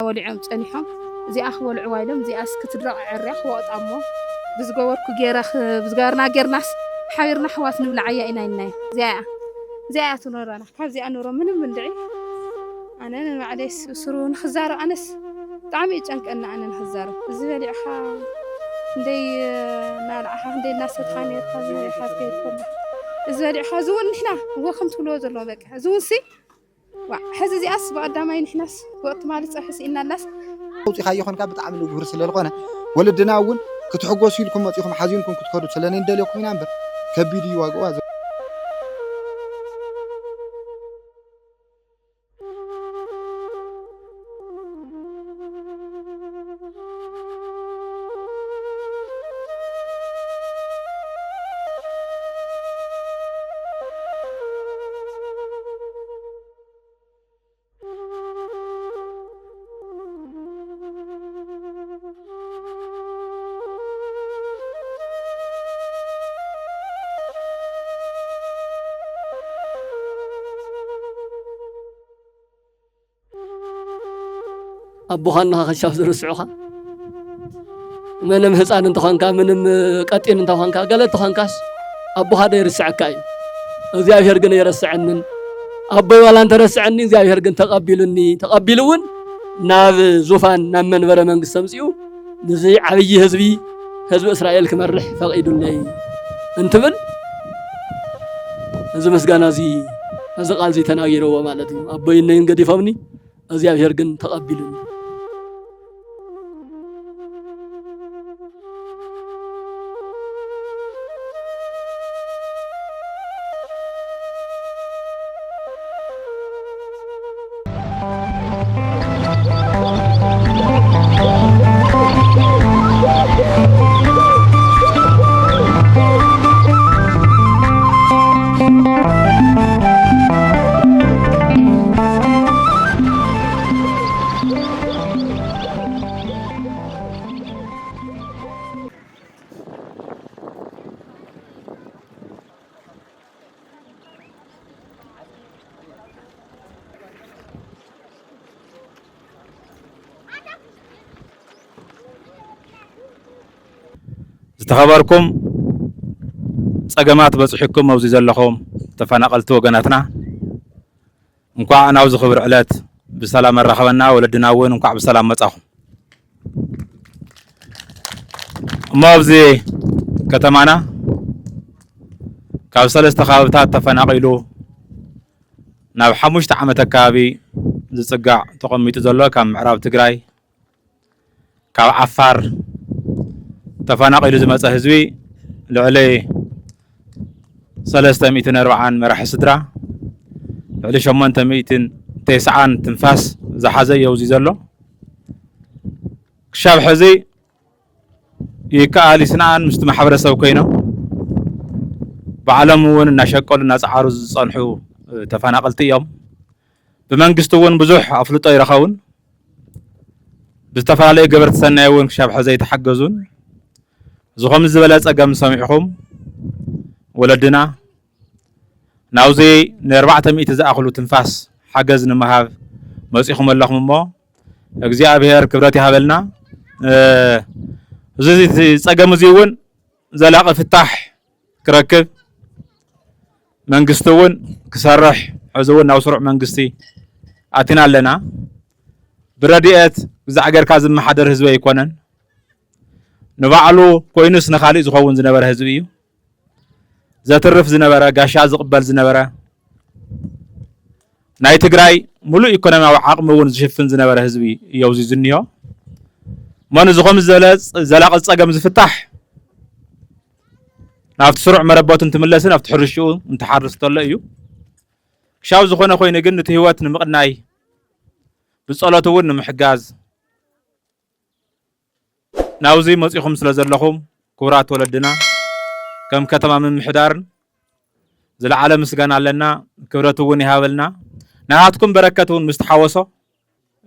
بولعهم صنيحهم زي أخبل عوالم زي أسكتدرق عريخ وقت أمو بزغورك جيرخ بزغارنا جيرناس حيرنا حواس نبلع عيا إنا زي تنورانا كاب زي أنورا من دعي أنا معليش سرون خزارة أنس طعمي جنك أنا نخزارة زي حا دي نالع حا دي الناس تخاني تخزي حافيت كله زي حا زون هنا هو خمس كيلو زلوا بك زون سي حز زي أس بقدامي نحناس وقت ما لتصحس إن الناس وطي خايو خن كاب تعملوا بغير سلالقنا ولدنا أول كتحقوا لكم أطيكم حزينكم كتخرجوا سلانين دليكم ينبر كبيري واقوا أبوهنا خشاف درسعها منم هزان انت خانكا منم قطين انت خانكا قالت خانكاس أبوها دا يرسعكاي እግዚአብሔር ግን يرسعنن أبوي ولا انت رسعني እግዚአብሔር ግን ተቀቢሉን ናብ ዙፋን ናብ መንበረ መንግስት ተምጽኡ ንዚ ዓብይ ህዝቢ እስራኤል ክመርሕ ፈቂዱልይ እንትብል እዚ መስጋና እዚ እዚ ቃል እዚ ተናገረው ማለት ነው أبوي ነይ እንገዲፈምኒ እግዚአብሔር ግን ተቀቢሉን تخبركم صقمات بصحكم موزي زلخوم تفناقلت وغناتنا እንኳ እናው ዝኽብር ዕለት بسلام رخبنا ولدنا وين እንኳ بسلام መጻኹም ማብዚ ከተማና ካብ ሰለስተ ከባቢታት ተፈናቂሉ ናብ 5 ዓመት አካባቢ ዝጽጋዕ ተቐሚጡ ዘሎ ካብ ምዕራብ ትግራይ ካብ ዓፋር ተፈናቂሉ ዝመጸ ህዝቢ ልዕሊ 340 መራሒ ስድራ ልዕሊ 890 ትንፋስ ዝሓዘ የውዚ ዘሎ ክሻብ ሕዚ ይከኣል ይስናን ምስቲ ማሕበረሰብ ኮይኖም بعلم ون نشكل الناس عارض صنحو تفناقلت يوم بمنجست ون بزح أفلطة يرخون بستفعل جبرت سنة ون شاب حزي يتحجزون زخم الزبالات أجمع سامعهم ولدنا ناوزي نربعة مئة زأخلو تنفاس حجزنا مهاب مسيحهم الله مما أجزاء بهر كبرتي هبلنا زي أجمع زيون زلاق فتح كركب منجستون كسرح عزون نوسرع منجستي أتينا لنا برديات زعجر كازم محضر هزبي يكونن نبعلو كوينس نخالي زخون زنبر هزبيو زترف زنبرة قاشا زقبل زنبرة ناي تجراي ملو يكونن وعقم ون زشفن زنبر هزبي يوزي زنيو ما نزخم زلاق الصقم زفتح نافت سرع مربوط انت ملسن نافت حرشو انت حارس طلع يو شاو زخونا خوي نجن تهوات نمقناي بصلاته ون محجاز ناوزي مصيخم سلازلخم كورات ولدنا كم كتما من محدارن زل عالم مسجان علينا كورته ون يهابلنا نهاتكم بركتون مستحوصة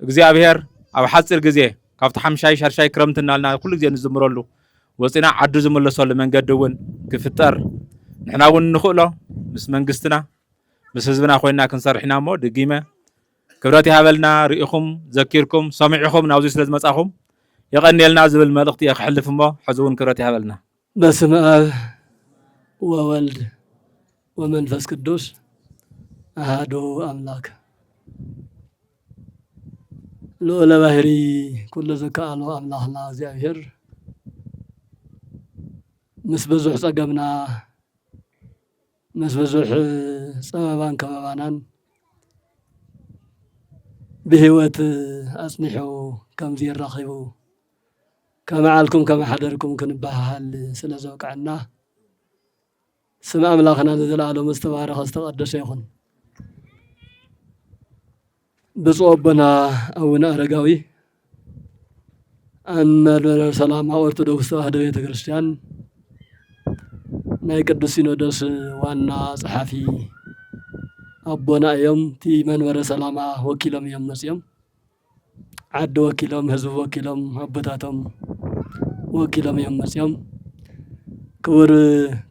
እግዚአብሔር أو حصل جزيه كافت حمشاي شرشاي كرمتنا لنا كل جزيه نزمرلو وصينا عدو زملسوا لمنجد ون كفتر نحنا ون نخلو مس منجستنا مس حزبنا خوينا كنصرحنا مو دقيمة ክብረት ይሃበልና ርኢኹም ዘኪርኩም ሰሚዕኹም ናብዚ ስለ ዝመጻኹም የቀኒልና ዝብል መልእኽቲ እየ ክሕልፍ እሞ ሕዚ እውን ክብረት ይሃበልና። በስመ አብ ወወልድ ወመንፈስ ቅዱስ አሐዱ አምላክ ልዑለ ባሕሪ ኩሉ ዘከኣሎ አምላኽና እግዚአብሔር ምስ ብዙሕ ፀገምና ምስ ብዙሕ ፀበባን ከበባናን ብህይወት አጽኒሑ ከምዚ ይራኺቡ ከመዓልኩም ከመሓደርኩም ክንባሃል ስለ ዘብቅዐና ስም አምላኽና ንዘለኣለሙ ዝተባረኸ ዝተቐደሰ ይኹን። ብፁዕ አቦና አቡነ አረጋዊ መንበረ ሰላማ ኦርቶዶክስ ተዋህዶ ቤተ ክርስቲያን ናይ ቅዱስ ሲኖዶስ ዋና ጸሓፊ አቦና እዮም። እቲ መንበረ ሰላማ ወኪሎም እዮም መፅኦም ዓዲ ወኪሎም ህዝቢ ወኪሎም አቦታቶም ወኪሎም እዮም መፅኦም። ክቡር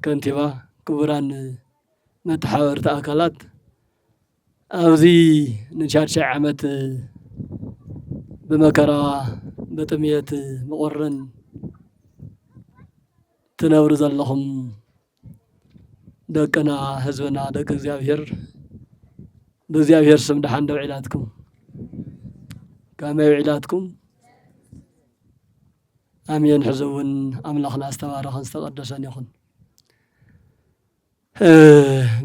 ከንቲባ ክቡራን መተሓበርቲ አካላት ኣብዚ ንሻድሻይ ዓመት ብመከራ ብጥምየት ብቁርን ትነብሩ ዘለኹም ደቅና ህዝብና ደቂ እግዚአብሔር ብእግዚአብሔር ስም ድሓን ደው ዒላትኩም ከመይ ውዒላትኩም አሜን። ሕዚ እውን አምላኽና ዝተባረኸን ዝተቐደሰን ይኹን።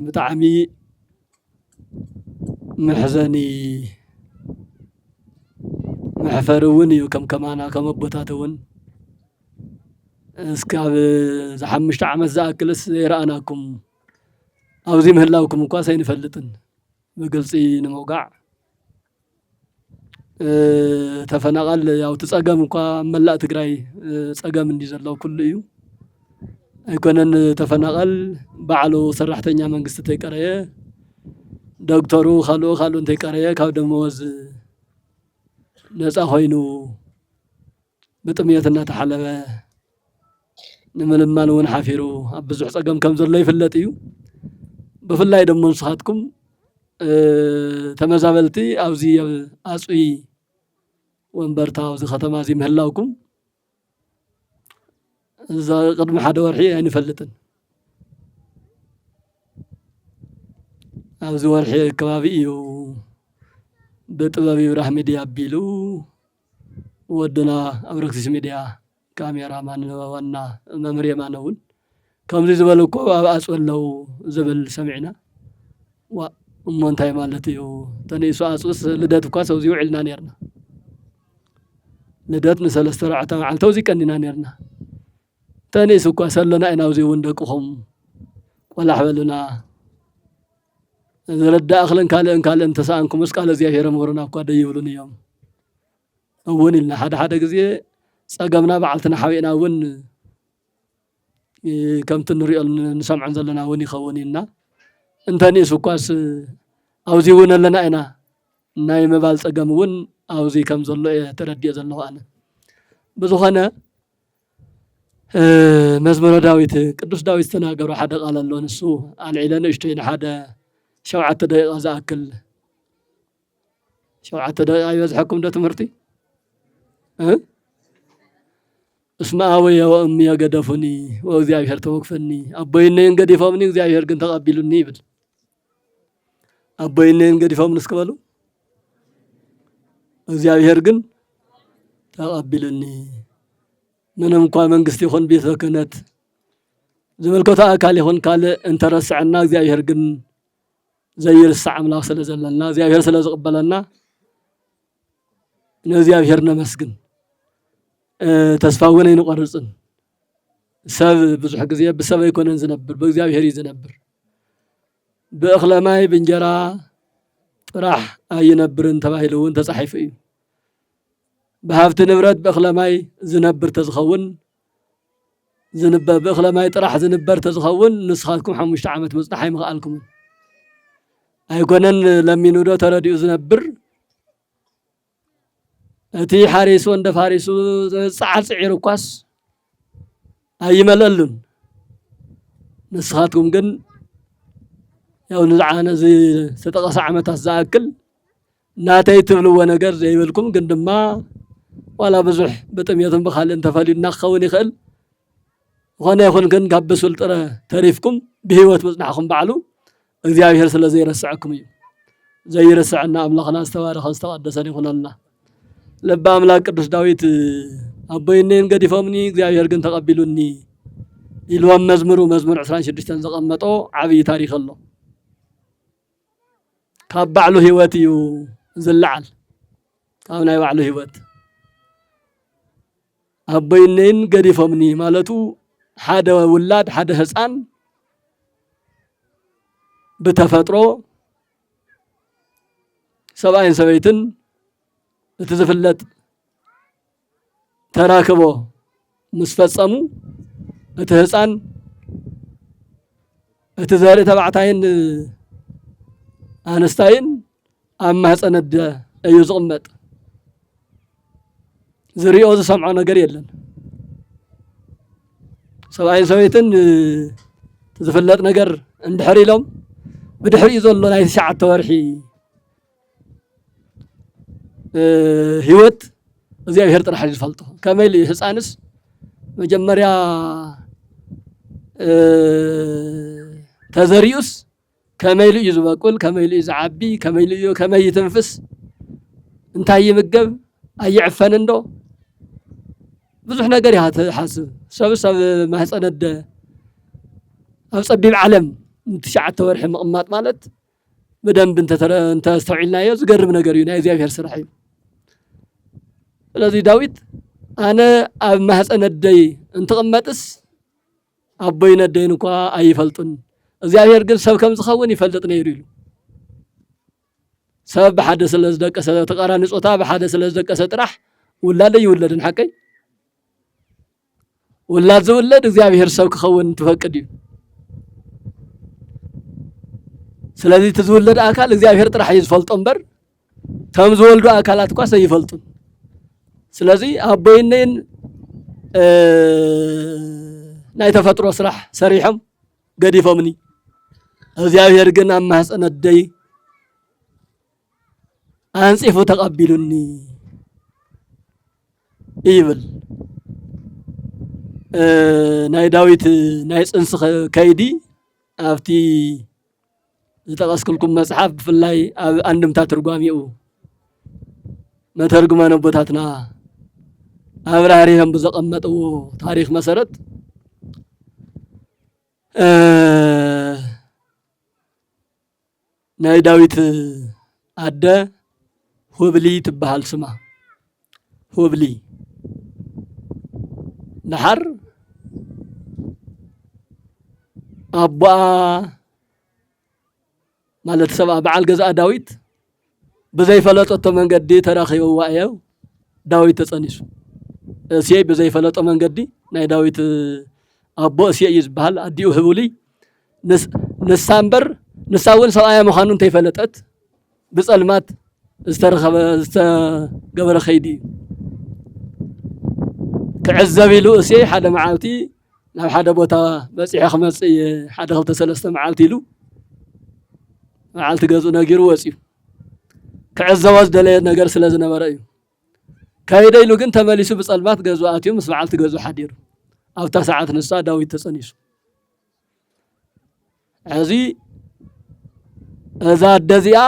ብጣዕሚ መሕዘኒ መሕፈሪ እውን እዩ። ከም ከማና ከም ኣቦታት እውን እስካብ ዝ5 ዓመት ዝኣክልስ ዘይረኣናኩም ኣብዚ ምህላውኩም እኳ ሰይንፈልጥን ብግልፂ ንምውጋዕ ተፈናቐል ያው ትፀገም እኳ መላእ ትግራይ ፀገም እንዲ ዘለዎ ኩሉ እዩ ኣይኮነን። ተፈናቐል ባዕሉ ሰራሕተኛ መንግስቲ ተይቀረየ ዶክተሩ ካልኡ እንተይቀረየ ካብ ደመወዝ ነፃ ኮይኑ ብጥምየት እናተሓለበ ንምልማን እውን ሓፊሩ ኣብ ብዙሕ ፀገም ከም ዘሎ ይፍለጥ እዩ። ብፍላይ ደሞ ንስኻትኩም ተመዛበልቲ ኣብዚ ኣፅቢ ወንበርታ ኣብዚ ከተማ እዚ ምህላውኩም እዛ ቅድሚ ሓደ ወርሒ ኣይንፈልጥን። ኣብዚ ወርሒ ከባቢ እዩ ብጥበብ ይብራህ ሚድያ ኣቢሉ ወድና ኣብ ረክሲስ ሚድያ ካሜራማን ዋና መምር የማነ እውን ከምዚ ዝበሉ እኮ ኣብ ኣፅቢ ኣለው ዝብል ሰሚዕና ዋ እሞ እንታይ ማለት እዩ ተነኢሱ ኣፅብስ ልደት እኳ ሰብዚ ውዒልና ነርና ልደት ን3 4 መዓልቲ ኣብዚ ቀኒና ነርና ተነኢሱ እኳ ሰለና ኢና ኣብዚ እውን ደቅኹም ቆላሕ በሉና ዝረዳእ እኽልን ካልእን ተሰኣንኩም ምስ ቃል እግዚኣብሔር ምሁርና እኳ ደይብሉን እዮም እውን ኢልና ሓደ ግዜ ፀገምና በዓልትና ሓቢእና እውን ከምቲ ንሪኦ ንሰምዖን ዘለና እውን ይኸውን ኢልና እንተኒእሱ እኳስ ኣብዚ እውን ኣለና ኢና ናይ ምባል ፀገም እውን ኣብዚ ከም ዘሎ እየ ተረዲኦ ዘለኹ ኣነ። ብዝኾነ መዝሙረ ዳዊት ቅዱስ ዳዊት ዝተናገሩ ሓደ ቃል ኣሎ ንሱ ኣልዒለ ንእሽተይ ንሓደ 7 ደቂቃ ዝኣክል 7 ደቂቃ ይበዝሐኩም ዶ ትምህርቲ? እስመ አበየ ወእምየ ገደፉኒ ወእግዚአብሔር ተወክፈኒ ኣቦይነይን ገዲፎምኒ እግዚአብሔር ግን ተቐቢሉኒ ይብል። ኣቦይነይን ገዲፎምኒ እስክበሉ እግዚአብሔር ግን ተቐቢሉኒ። ምንም እኳ መንግስቲ ይኹን ቤተ ክህነት ዝምልከቶ ኣካል ይኹን ካልእ እንተረስዐና እግዚአብሔር ግን ዘይርስዕ ኣምላኽ ስለ ዘለና እግዚአብሔር ስለ ዝቕበለና ንእግዚአብሔር ነመስግን። ተስፋ እውን ኣይንቆርፅን። ሰብ ብዙሕ ግዜ ብሰብ ኣይኮነን ዝነብር ብእግዚአብሔር እዩ ዝነብር። ብእኽለማይ ብእንጀራ ጥራሕ ኣይነብርን ተባሂሉ እውን ተፃሒፉ እዩ። ብሃብቲ ንብረት ብእኽለማይ ዝነብር ተዝኸውን ብእኽለማይ ጥራሕ ዝንበር ተዝኸውን ንስኻትኩም 5 ዓመት ምፅናሕ ኣይምኽኣልኩምን። ኣይኮነን ለሚኑ ዶ ተረዲኡ ዝነብር እቲ ሓሪሱ እንደ ፋሪሱ ፃዓል ፅዒር እኳስ ኣይመለሉን። ንስኻትኩም ግን ያው ንዝዓነ ዝተጠቐሰ ዓመታት ዝኣክል ناتي تبلو ونجر زي بالكم قدما ولا بزح بتميتهم بخال انت فالي نخون يخل وانا يكون كن قبسوا الترى تاريفكم بهوت مصنعكم بعلو እግዚአብሔር ስለዚህ ይረሳዕኩም እዩ ዘይረሳዕና አምላኽና አስተባረኸ አስተቀደሰን ይሁንና ልበ አምላክ ቅዱስ ዳዊት አበይነን ገዲፈምኒ እግዚአብሔር ግን ተቀቢሉኒ ኢልዋም መዝሙር 26 ዘቀመጦ ዓብይ ታሪክ ኣሎ ካብ ባዕሉ ህይወት እዩ ዝልዓል ካብ ናይ ባዕሉ ህይወት አበይነን ገዲፈምኒ ማለቱ ሓደ ውላድ ሓደ ህፃን بتفطرو سبعين سبيتن بتزفلت تراكبو مسفصمو بتهصان بتزاري تبعتاين انستاين اما حصند ايو زقمط زريو سمعو ነገር የለን سبعين سبيتن تزفلت ነገር እንድሕር ኢሎም بدحري ዘሎ ናይ 9 ወርሒ ህይወት እግዚአብሔር ጥራሕ ይፈልጦ ከመይ ህፃንስ መጀመሪያ ተዘሪዩስ ከመይ እዩ ዝበቁል ከመይ እዩ ዝዓቢ ከመይ ይትንፍስ እንታይ ይምገብ አይዕፈን እንዶ ብዙሕ ነገር ይሓስብ ሰብ ማህፀነደ ኣብ ፀቢብ ዓለም 9 ወርሒ መቕማጥ ማለት በደንብ እንተ ተስተውዒልናዮ ዝገርም ነገር እዩ ናይ እግዚአብሔር ስራሕ እዩ ስለዚህ ዳዊት ኣነ ኣብ ማህፀነደይ እንትቕመጥስ ኣቦይ ነደይን እንኳ ኣይፈልጡን እግዚአብሔር ግን ሰብ ከም ዝኸውን ይፈልጥ ነይሩ ኢሉ ሰብ ብሓደ ስለ ዝደቀሰ ተቃራኒ ጾታ ብሓደ ስለ ዝደቀሰ ጥራሕ ውላድ ይውለድን ሓቀይ ውላድ ዝውለድ እግዚአብሔር ሰብ ክኸውን ትፈቅድ እዩ ስለዚህ ተዝወለደ አካል እግዚአብሔር ጥራሕ ይዝፈልጦ እምበር ከም ዝወልዱ አካላት ኳ ሰይፈልጡን ስለዚህ አቦይነን ናይ ተፈጥሮ ስራሕ ሰሪሖም ገዲፎምኒ እግዚአብሔር ግን ኣብ ማህፀነደይ አንጽፉ ተቀቢሉኒ ይብል ናይ ዳዊት ናይ ጽንስ ከይዲ ኣብቲ ዝተቀስክልኩም መጽሐፍ ብፍላይ ኣብ አንድምታ ትርጓሚኡ መተርጉማን ቦታትና አብራሪهم በዘቀመጠው ታሪክ መሰረት ናይ ዳዊት አደ ሁብሊ ትበሃል ስማ ሁብሊ ነሐር አባ ማለት ሰባ በዓል ገዛ ዳዊት በዘይ ፈለጠቶ መንገዲ ተራኺበዋ እዩ ዳዊት ተጸኒሱ እሲይ በዘይ ፈለጠ መንገዲ ናይ ዳዊት አቦ እሲይ ይዝባሃል አዲኡ ህቡሊ ንሳምበር ንሳውን ሰብኣያ መኻኑ እንተይፈለጠት ብጸልማት ዝተገበረ ኸይዲ ክዕዘብ ኢሉ እሲይ ሓደ መዓልቲ ናብ ሓደ ቦታ በፂሕ ክመጽእ ሓደ 2-3 መዓልቲ ኢሉ መዓልቲ ገዙ ነጊሩ ወፂኡ ክዕዘብ ዝደለየ ነገር ስለ ዝነበረ እዩ ከይደ ኢሉ ግን ተመሊሱ ብጸልማት ገዙ ኣትዩ ምስ በዓልቲ ገዙ ሓዲሩ ኣብታ ሰዓት ንሳ ዳዊት ተጸኒሱ እዚ እዛ ደዚኣ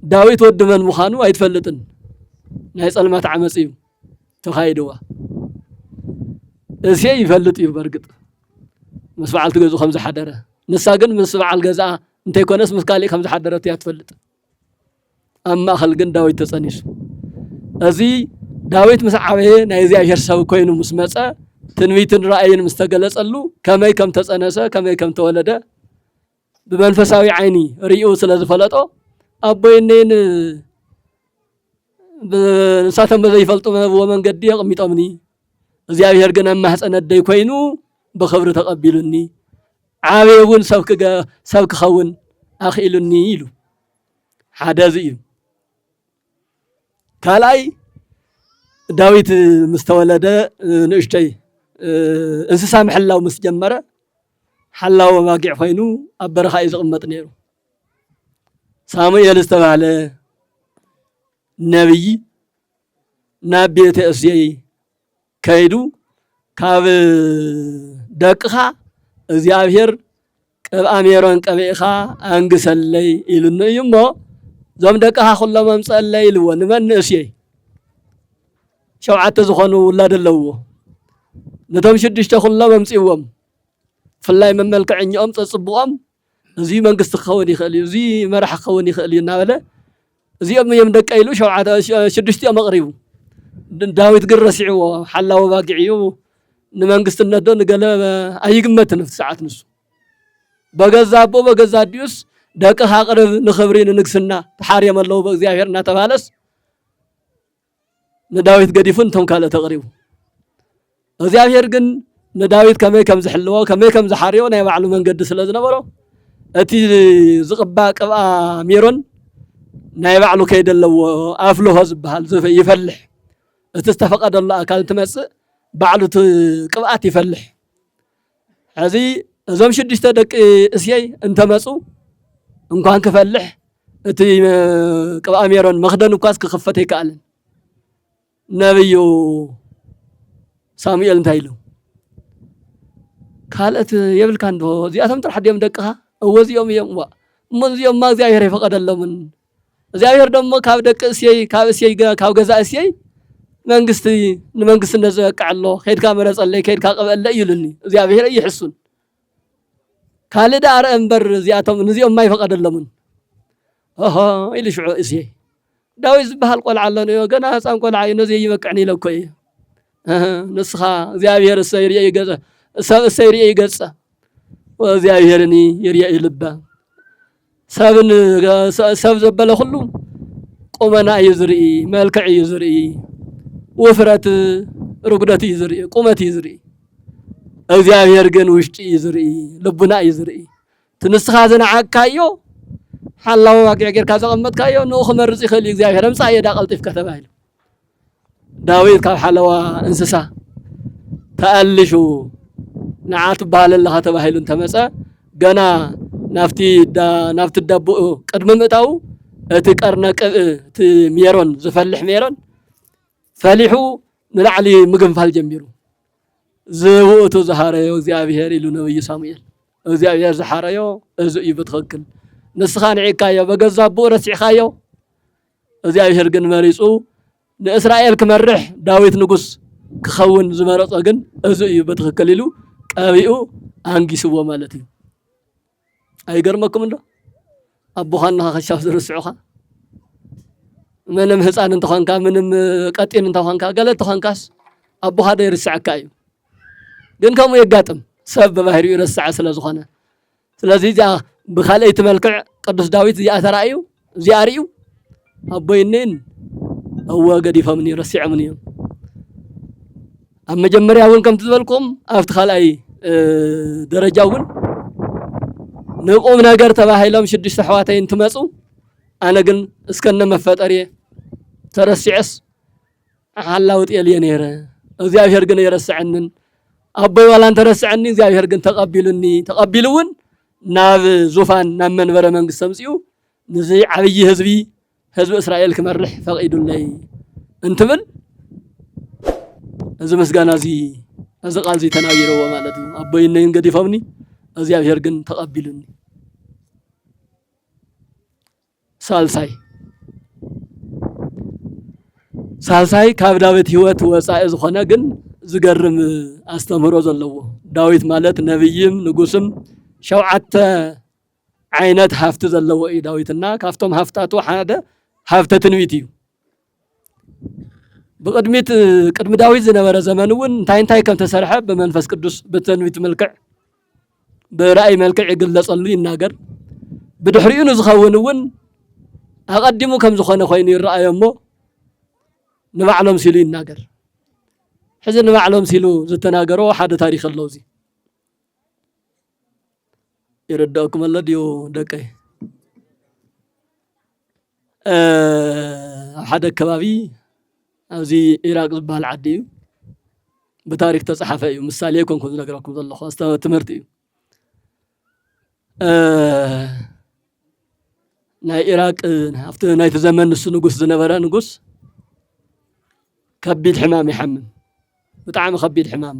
ዳዊት ወዲ መን ምዃኑ ኣይትፈልጥን ናይ ጸልማት ዓመጽ እዩ ተኻይድዋ እሲይ ይፈልጥ እዩ በርግጥ ምስ በዓልቲ ገዙ ከም ዝሓደረ ንሳ ግን ምስ በዓል ገዛ እንተይኮነስ ምስ ካሊእ ከም ዝሓደረት እያ ትፈልጥ ኣብ ማእኸል ግን ዳዊት ተጸኒሱ እዚ ዳዊት ምስ ዓበየ ናይ እግዚአብሔር ሰብ ኮይኑ ምስ መጸ ትንቢትን ራእይን ምስ ተገለጸሉ ከመይ ከም ተጸነሰ ከመይ ከም ተወለደ ብመንፈሳዊ ዓይኒ ርእዩ ስለ ዝፈለጦ ኣቦይነን ንሳቶም በዘይፈልጡ መንገዲ የቕሚጦምኒ እግዚአብሔር ግን ኣብ ማህፀነደይ ኮይኑ ብኽብሪ ተቐቢሉኒ ዓበየ እውን ሰብ ክኸውን ኣኽኢሉኒ ኢሉ ሓደ እዚ እዩ ካልኣይ ዳዊት ምስ ተወለደ ንእሽተይ እንስሳ ምሕላው ምስ ጀመረ ሓላው ማጊዕ ኮይኑ ኣብ በረኻ እዩ ዝቕመጥ ነይሩ ሳሙኤል ዝተባህለ ነብይ ናብ ቤተ እሴይ ከይዱ ካብ ደቅኻ እግዚአብሔር ቅብአ ሜሮን ቀቢእኻ አንግሰለይ ኢሉኒ እዩ እሞ ዞም ደቅኻ ኩሎም ኣምፀለይ ኢልዎ ንመን እሴይ 7 ዝኾኑ ውላድ ኣለውዎ ነቶም 6 ኩሎም ኣምፂዎም ፍላይ መመልክዕኛኦም ፀፅብቆም እዚ መንግስቲ ክኸውን ይኽእል እዩ እዚ መራሒ ክኸውን ይኽእል እዩ እናበለ እዚኦም እዮም ደቀ ኢሉ 6 ኣቕሪቡ ዳዊት ግን ረሲዕዎ ሓላዊ ባጊዕ እዩ ንመንግስትነት ዶ ንገለ ኣይግመትን ፍቲ ሰዓት ንሱ በገዛ ኣቦ በገዛ ዲዩስ ደቅኻ ኣቕርብ ንኽብሪ ንንግስና ተሓርዮም ኣለዉ ብእግዚአብሔር እናተባሃለስ ንዳዊት ገዲፉ እንቶም ካልኦት ኣቕሪቡ እግዚአብሔር ግን ንዳዊት ከመይ ከም ዝሕልዎ ከመይ ከም ዝሓርዮ ናይ ባዕሉ መንገዲ ስለ ዝነበሮ እቲ ዝቕባእ ቅብአ ሜሮን ናይ ባዕሉ ከይዲ ኣለዎ ኣፍልሆ ዝበሃል ይፈልሕ እቲ ዝተፈቐደሉ ኣካል ትመፅእ ባዕሉ ቅብኣት ይፈልሕ ሕዚ እዞም 6 ደቂ እሴይ እንተመፁ እንኳን ክፈልሕ እቲ ቅብአ ሜሮን መኽደን እኳስ ክኽፈት ኣይከኣልን ነብዩ ሳሙኤል እንታይ ኢሉ ካልኦት የብልካ እንዶ እዚኣቶም ጥራሕ ድዮም ደቅኻ እወዚኦም እዮም እሞ እዚኦም ማ እግዚአብሔር ይፈቐደሎምን እግዚአብሔር ደሞ ካብ ደቂ እሴይ ካብ ገዛ እሴይ መንግስቲ ንመንግስትነት ዝበቅዕ ኣሎ ከይድካ መረፀለይ ከይድካ ቅበለይ ይብሉኒ እግዚአብሔር ይሕሱን ካልእ ዳ ኣርአ እምበር እዚኣቶም ነዚኦም ማ ይፈቐደሎምን ኣሆ ኢሉ ሽዑ እሴይ ዳዊት ዝበሃል ቆልዓ ኣሎ ነዮ ገና ህፃን ቆልዓ እዩ ነዚ ይበቅዕኒ ኢለ እኮ እዩ ንስኻ እግዚአብሔር እሰይ ይርአ ይገፀ ሰብ እሰይ ይርአ ይገፀ ወእግዚአብሔርኒ ይርአ ይልበ ሰብ ዘበለ ኩሉ ቁመና እዩ ዝርኢ መልክዕ እዩ ዝርኢ ውፍረት ርጉደት እዩ ዝርኢ ቁመት እዩ ዝርኢ እግዚአብሔር ግን ውሽጢ እዩ ዝርኢ ልቡና እዩ ዝርኢ ትንስኻ ዝነዓካዮ ሓላዊ ዋቂዕ ጌርካ ዘቐመጥካዮ ንኡ ክመርፅ ይኽእል እዩ እግዚአብሔር ኣምፃእ የዳ ቀልጢፍካ ተባሂሉ ዳዊት ካብ ሓለዋ እንስሳ ተኣልሹ ንዓት ትበሃል ኣለኻ ተባሂሉ እንተመፀ ገና ናፍቲ ዳቦኡ ቅድሚ ምእታው እቲ ቀርነ ቅብእ እቲ ሜሮን ዝፈልሕ ሜሮን ፈሊሑ ንላዕሊ ምግንፋል ጀሚሩ ዝውእቱ ዝሃረዮ እግዚአብሔር ኢሉ ነብዩ ሳሙኤል እግዚአብሔር ዝሓረዮ እዚ እዩ ብትኽክል ንስኻ ንዒካዮ በገዛ ኣቦኡ ረሲዕካዮ እግዚአብሔር ግን መሪፁ ንእስራኤል ክመርሕ ዳዊት ንጉስ ክኸውን ዝመረፆ ግን እዚ እዩ ብትኽክል ኢሉ ቀቢኡ አንጊስዎ ማለት እዩ ኣይገርመኩም እንዶ ኣቦኻ ንኸሻፍ ዝርስዑኻ ምንም ህፃን እንተኾንካ ምንም ቀጢን እንተኾንካ ገለ እንተኾንካስ ኣቦኻ ዶ ይርስዓካ እዩ ግን ከምኡ የጋጥም ሰብ በባህሪኡ ይርስዓ ስለ ዝኾነ ስለዚ እዚኣ ብካልአይቲ መልክዕ ቅዱስ ዳዊት እዚኣ ተራእዩ እዚኣ ርዩ ኣቦይነን እወ ገዲፎምኒ ረሲዖምኒ እዮም ኣብ መጀመርያ እውን ከምቲ ዝበልኩም ኣብቲ ካልኣይ ደረጃ እውን ንቁም ነገር ተባሂሎም 6 ኣሕዋተይ እንትመፁ ኣነ ግን እስከነ መፈጠርየ ተረሲዐስ ሓላዊ ጥየልየ ነይረ እግዚአብሔር ግን የረስዐንን ኣቦይ ዋላ እንተረስዐኒ እግዚአብሔር ግን ተቐቢሉኒ ተቐቢሉ እውን ናብ ዙፋን ናብ መንበረ መንግስቲ ተምፅኡ ንዚ ዓብይ ህዝቢ እስራኤል ክመርሕ ፈቒዱለይ እንትብል እዚ ምስጋና እዚ ቃል እዚ ተናጊርዎ ማለት እዩ ኣቦይነይን ገዲፎምኒ እግዚአብሔር ግን ተቐቢሉኒ ሳልሳይ ካብ ዳዊት ህይወት ወፃኢ ዝኾነ ግን ዝገርም ኣስተምህሮ ዘለዎ ዳዊት ማለት ነብይም ንጉስም 7 ዓይነት ሃፍቲ ዘለዎ እዩ ዳዊትና ካብቶም ሃፍታቱ ሓደ ሃፍተ ትንቢት እዩ ቅድሚ ዳዊት ዝነበረ ዘመን እውን እንታይ ከም ተሰርሐ ብመንፈስ ቅዱስ ብትንቢት መልክዕ ብራእይ መልክዕ ይግለጸሉ ይናገር ብድሕሪኡ ንዝኸውን እውን ኣቐዲሙ ከም ዝኾነ ኮይኑ ይረአዮ እሞ ንባዕሎም ሲሉ ይናገር ሕዚ ንባዕሎም ሲሉ ዝተናገሮ ሓደ ታሪክ ኣሎ እዚ ይረዳእኩም ኣሎ ድዩ ደቀይ ሓደ ከባቢ ኣብዚ ኢራቅ ዝበሃል ዓዲ እዩ ብታሪክ ተጻሓፈ እዩ ምሳሌ ኮንኩም ዝነገረኩም ዘለኹ ትምህርቲ እዩ ናይ ኢራቅ ኣብቲ ናይቲ ዘመን ንሱ ንጉስ ዝነበረ ንጉስ ከቢድ ሕማም ይሐምም ብጣዕሚ ከቢድ ሕማም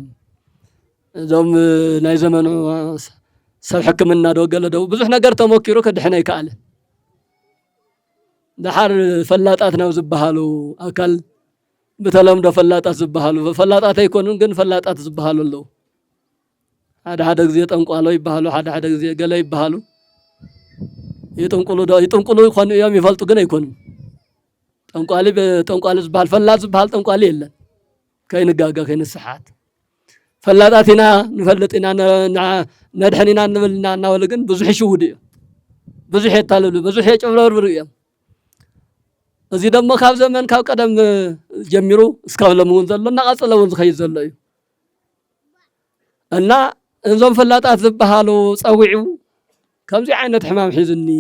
እዞም ናይ ዘመኑ ሰብ ሕክምና ዶ ገለ ዶ ብዙሕ ነገር ተሞኪሩ ከድሕነ ይከኣለ ድሓር ፈላጣት ናብ ዝበሃሉ ኣካል በተለምዶ ፈላጣት ዝበሃሉ ፈላጣት ኣይኮኑን ግን ፈላጣት ዝበሃሉ ኣለዉ ሓደ ግዜ ጠንቋሎ ይበሃሉ ሓደ ግዜ ገለ ይበሃሉ ይጥንቁሉ ይኮኑ እዮም ይፈልጡ ግን ኣይኮኑን ጠንቋሊ ዝበሃል ፈላጥ ዝበሃል ጠንቋሊ የለን ከይንጋጋ ከይንስሓት ፈላጣት ኢና ንፈልጥ ኢና ነድሕን ኢና ንብልና እናበሉ ግን ብዙሕ ይሽውዱ እዮም ብዙሕ የታልሉ ብዙሕ የጭበረብሩ እዮም እዚ ደሞ ካብ ዘመን ካብ ቀደም ጀሚሩ እስካብ ሎሚ እውን ዘሎ እናቐፀለ እውን ዝኸይድ ዘሎ እዩ እና እዞም ፈላጣት ዝበሃሉ ፀዊዑ ከምዚ ዓይነት ሕማም ሒዙኒ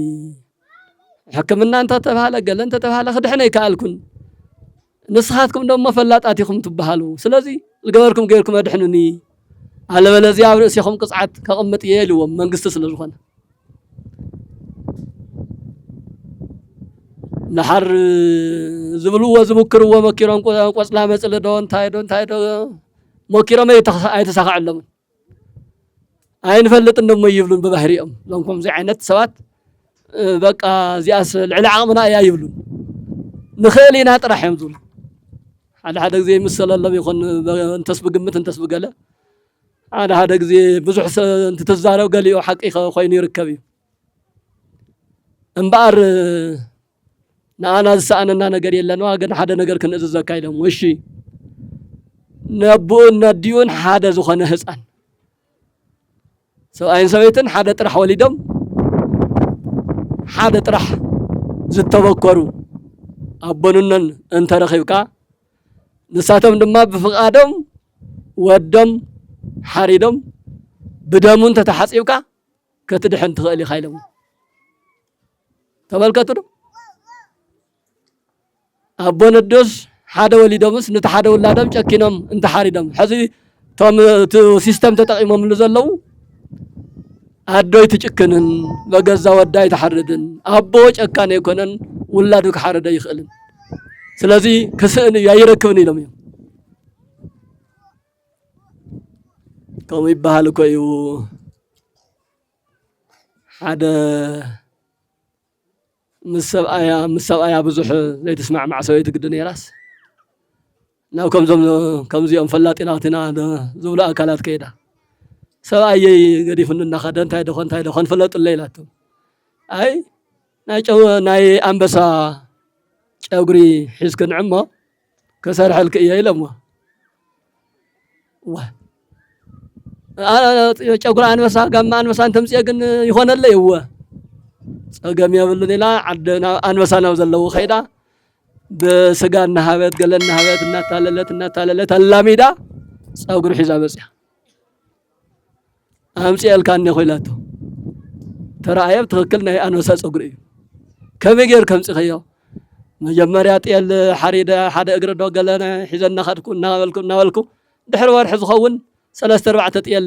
ሕክምና እንተተባሃለ ገለ እንተተባሃለ ክድሕነ ይከኣልኩን ንስኻትኩም ደሞ ፈላጣት ኢኹም ትበሃሉ ስለዚ ዝገበርኩም ገይርኩም ኣድሕኑኒ ኣለበለዚያ ኣብ ርእሲኹም ቅፅዓት ከቕምጥ እየ ኢልዎም መንግስቲ ስለ ዝኾነ نحر زبلوا وزمكروا ومكيرون قصلا مصل دون تايدو مكيرا ما يتساق علم عين فلت انهم يبلون ببحريهم لونكم زي عينت سوات بقى زياس العلاقمنا يا يبلون نخلينا طرح يمزون هذا زي مثل الله يكون انتس بقمت انتس بقله هذا زي بزح انت تزاروا قال لي حقيقه خوين يركبي انبار نانا سأنا نجار يلا نواجن حدا نجار كن إذا زكايلهم وشي نبون نديون حدا زخانة هسأن سو أين سويتن حدا طرح وليدم حدا طرح زت توكروا أبونن أنت رخيبكا نساتهم دم بفقادم ودم حريدم بدمون تتحسيبكا كتدحن تغلي خايلهم تبالكتو أبون الدوس حدا وليدمس نتحدا ولادم شكينهم انت حاريدم حزي توم سيستم تتقيمهم لزلو أدوي تشكنن بجزا وداي تحردن أبوش أكان يكونن ولادك حردا يخلن سلازي كسن يركبني لهم كم يبهالك يو حدا مسابقة بزح زي تسمع مع سويت الدنيا راس ناو كم زيهم فلاتيناتنا زولا أكلات كيدا سواء يجري فننا خدن تاي دخن فلات الليلات أي ناي أمبسا أجري حسكن عمه كسر حلك إياه لما واه أنا أقول أنا بس أنا بس أنت مسيا كن يخون اللي هو أقام يقولون لا عدنا أنا مثلا وزلوا خيدا بسجان نهابت قلنا نهابت النتاللت اللاميدا أقول حزام بس أمسي الكان نخيلاته ترى أيام تغكلنا أنا وساس أقولي كم يجير كم سخيا مجمرات الحريدة حدا أقرأ دو قلنا حزن نخدكم ناولكم دحر وارحز خون 3/4 تيال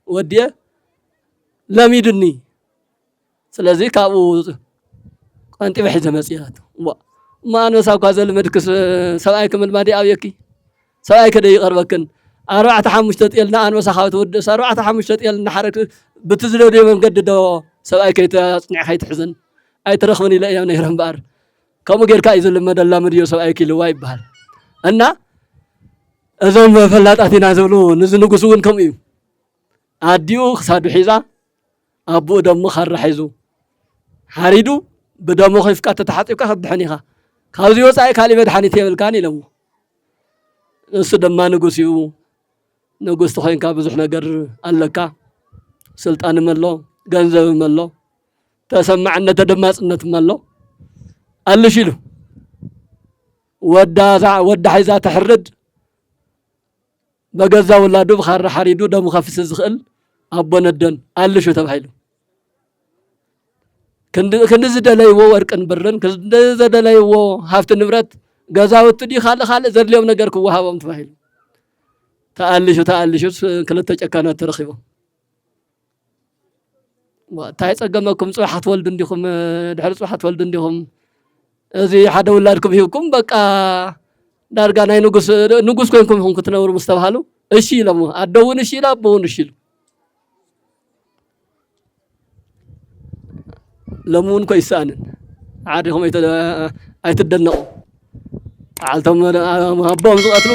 وديه لاميدني ስለዚህ ካቡ ቋንጤ በሕዘ መጽያት ما أنا ساق هذا المدرس سواء كمل ما دي أو يكي سواء كده يقربكن أروع تحمش تتقلنا أنا وسخاوت ود أروع تحمش تتقلنا حرك بتزلوا دي من قد دو سواء كده تصنع حيت حزن أي ترخوني لا يوم نهرم بار كم غير كايز لما دلا مديو سواء كيلو وايب بحال أنا أزوم فلات أتينا زولو نزل نقصون كم يوم أديو خساد حيزة أبو دم خر حيزو حريدو بدم خيف كات تحطي كهب حنيها كازيو ساي كالي مدحني تيبل كان يلو السدما نغسيو نغس تخين كا بزح ነገር አለካ ስልጣን መሎ ገንዘብ መሎ ተሰማዕነት ተደማጽነት መሎ አልሽሉ ወዳ ሒዛ ተሕርድ በገዛ ወላዱ በخر حريدو ደሙ ከፍስ ዝኽእል አቦነደን አልሹ ተባሂሉ كندز دلائو ورقن برن كندز دلائو هافت نبرت غزاوت دي خال زرليوم ነገር كوهابم تفايل تألشو كلتا ጨካና ተረخيبو እንታይ ፀገመኩም ፅባሓት ወልድ እንዲኹም ድሕሪ ፅባሓት ወልድ እንዲኹም እዚ ሓደ ውላድኩም ሂብኩም በቃ ዳርጋ ናይ ንጉስ ኮይንኩም ኢኹም ክትነብሩ ምስ ተባሃሉ እሺ ኢሎም ኣዶ እውን እሺ ኢላ ኣቦ እውን እሺ ኢሉ ሎሚ እውን እኮ ይሰኣንን ዓዲኹም ኣይትደነቑ ዓልቶም ኣቦም ዝቐትሉ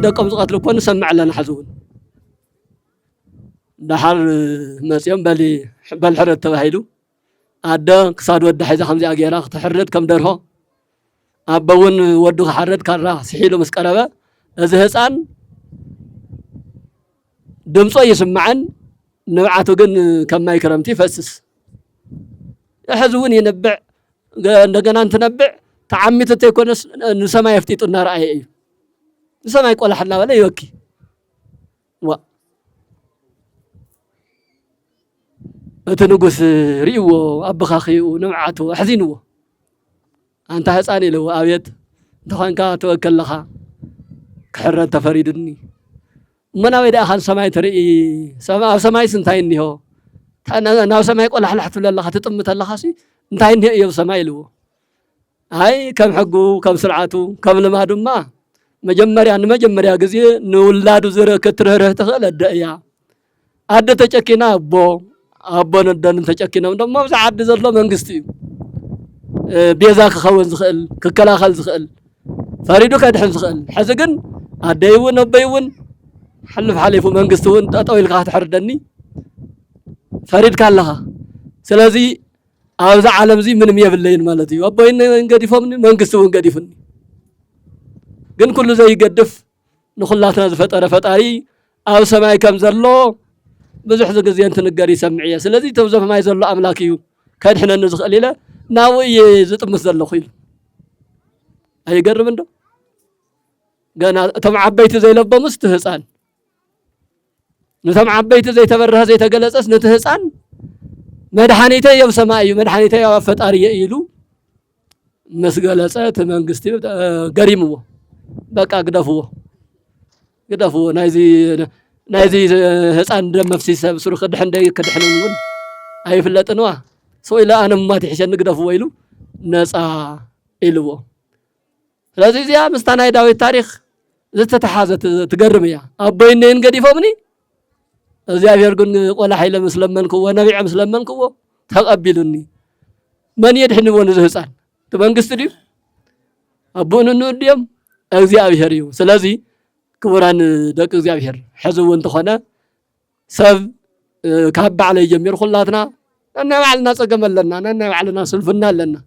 ደቆም ዝቐትሉ እኮ ንሰምዕ ኣለና ሕዚ እውን دحر مسيم بالحرد تباهيلو أدا كساد ود حيزا خمسة أجيرا تحرد كم درها أبون ودو حرد كارا سحيلو مسكربة أزهسان دمصو يسمعن نبعتو جن كم ما يكرمتي فسس يحزون ينبع عندنا نتنبع تعمي تتكون نسمع يفتيت النار أي نسمع يقول حنا ولا يوكي أتنقص ريو أبخاخي ونوعاته حزينه أنت هسأني له أبيت تخان كا توكل لها كحرة تفريدني من أبيد أخان سماي تري سماي سنتين هو أنا سماي ولا حلحت الله تطمت الله خاسي نتين هي سماي له هاي كم حقه كم سرعته كم لما دما مجمريا جزية نولادو زر كتره تخيل الدنيا عدة تشكينا أبون الدن تشكينا ودم ما بزعد زلوا منقستي بيزاك خوان زخل ككلا خل زخل فريدو كاد حل زخل حزقن أديون أبيون حلف حليفو منقستون تطويل قاعد حردني فريد كان لها سلازي أوزع عالم زي من 100 بالليل مالتي وأبوين نقدي فمني منقستون قدي فني قن كل زي قدف نخلاتنا زفترة فتاري أو سماي كم زلوا بزح زي أنت نقاري سمعية سلازي توزف ما يزلوا أملاكيو كان حنا نزخ قليلة ناوي زت مسدل خيل هاي قرب منه قنا تبع بيت زي لبا مستهسان نتبع بيت زي تبرها زي تجلسس نتهسان مدحانيته يا سماي مدحانيته يا فتاري يلو مسجلسات منقستي قريمه بقى قدفوه نايزي هسان دم مفسيس بسرخ دحن داي كدحنون أي فلتنوا سوي لا أنا ما تحشن نقدفوا ويلو ناس إلو لازم زي مستنا يداوي التاريخ زت تحازت تقرب يا أبوين قدي فمني زي يرجون ولا حيل مسلمنكو ونبيع مسلمنكو تقبلوني من يدحن ونزهسان تبان قستدي أبون النوديم أزي أبيهريو سلازي كوران دك أزي أبيهر حزو انتخنا سب كهب على جميع خلاتنا أنا معلنا سجمل لنا أنا معلنا سلفنا لنا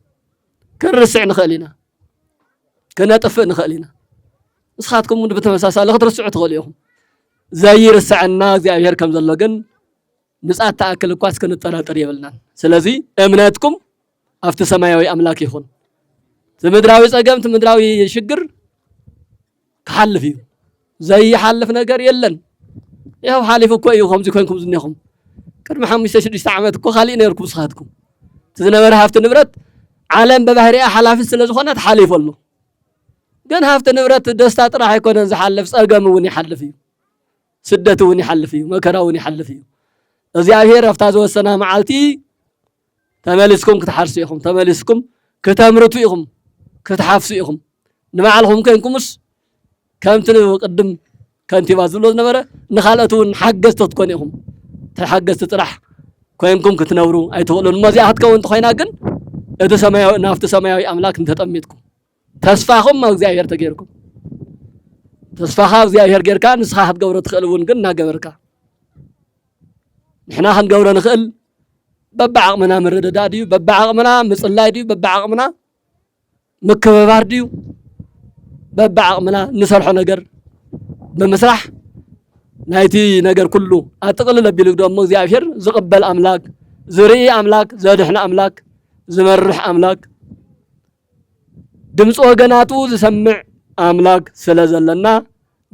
كرسع نخلينا كنا طفئ نخلينا اسخاتكم من بتمساسا لا ترسعوا تخليهم زي رسعنا زي أبيهر كم زلقن نسأت تأكل كواس كن الطريقة يبلنا سلازي أمناتكم أفت سماوي أملاك يخون تمدراوي سجم تمدراوي شجر كحلفيو زي حلف نجار يلن يا حالف كوي خمس كوينكم زنيهم كرم حمشة شديد عمت كو خلينا يركب صحتكم تزنبر هافت نبرت عالم ببهري حلاف السلازخونات حليف الله كان هافت نبرت دستات راح يكون انز حلف سرقم وني حلفيو سدته وني حلفيو مكره وني حلفيو እግዚአብሔር አፍታዝ ወሰና መዓልቲ ተመልስኩም ክትሓርሱ ኢኹም ተመልስኩም ከተምርቱ ኢኹም ክትሓፍሱ ኢኹም ንባዕልኩም ከንኩምስ ከምቲ ቅድም ከንቲባ ዝብሎ ዝነበረ ንኻልኦት ሓገዝቲ ክትኮኑ ኢኹም ተሓገዝቲ ጥራሕ ኮይንኩም ክትነብሩ ኣይትኽእሉን እሞዚኣ ክትከውን እንተኮይና ግን እቲ ሰማያዊ ናፍቲ ሰማያዊ ኣምላክ እንተጠሚጥኩም ተስፋኹም ኣብ እግዚአብሔር ተገይርኩም ተስፋኻ እግዚአብሔር ጌርካ ንስኻ ክትገብሮ ትኽእል እውን ግን እናገበርካ نحنا خنقول نخل ببعق منا مرد داديو ببعق منا مصلاي ديو ببعق منا مكببار ديو ببعق منا نسرحو نجر بمسرح نايتي نجر كله أتقل بيلك دوم እግዚአብሔር زقبل أملاك زري أملاك زادحنا أملاك زمرح أملاك دمصو وغناتو زسمع أملاك سلازلنا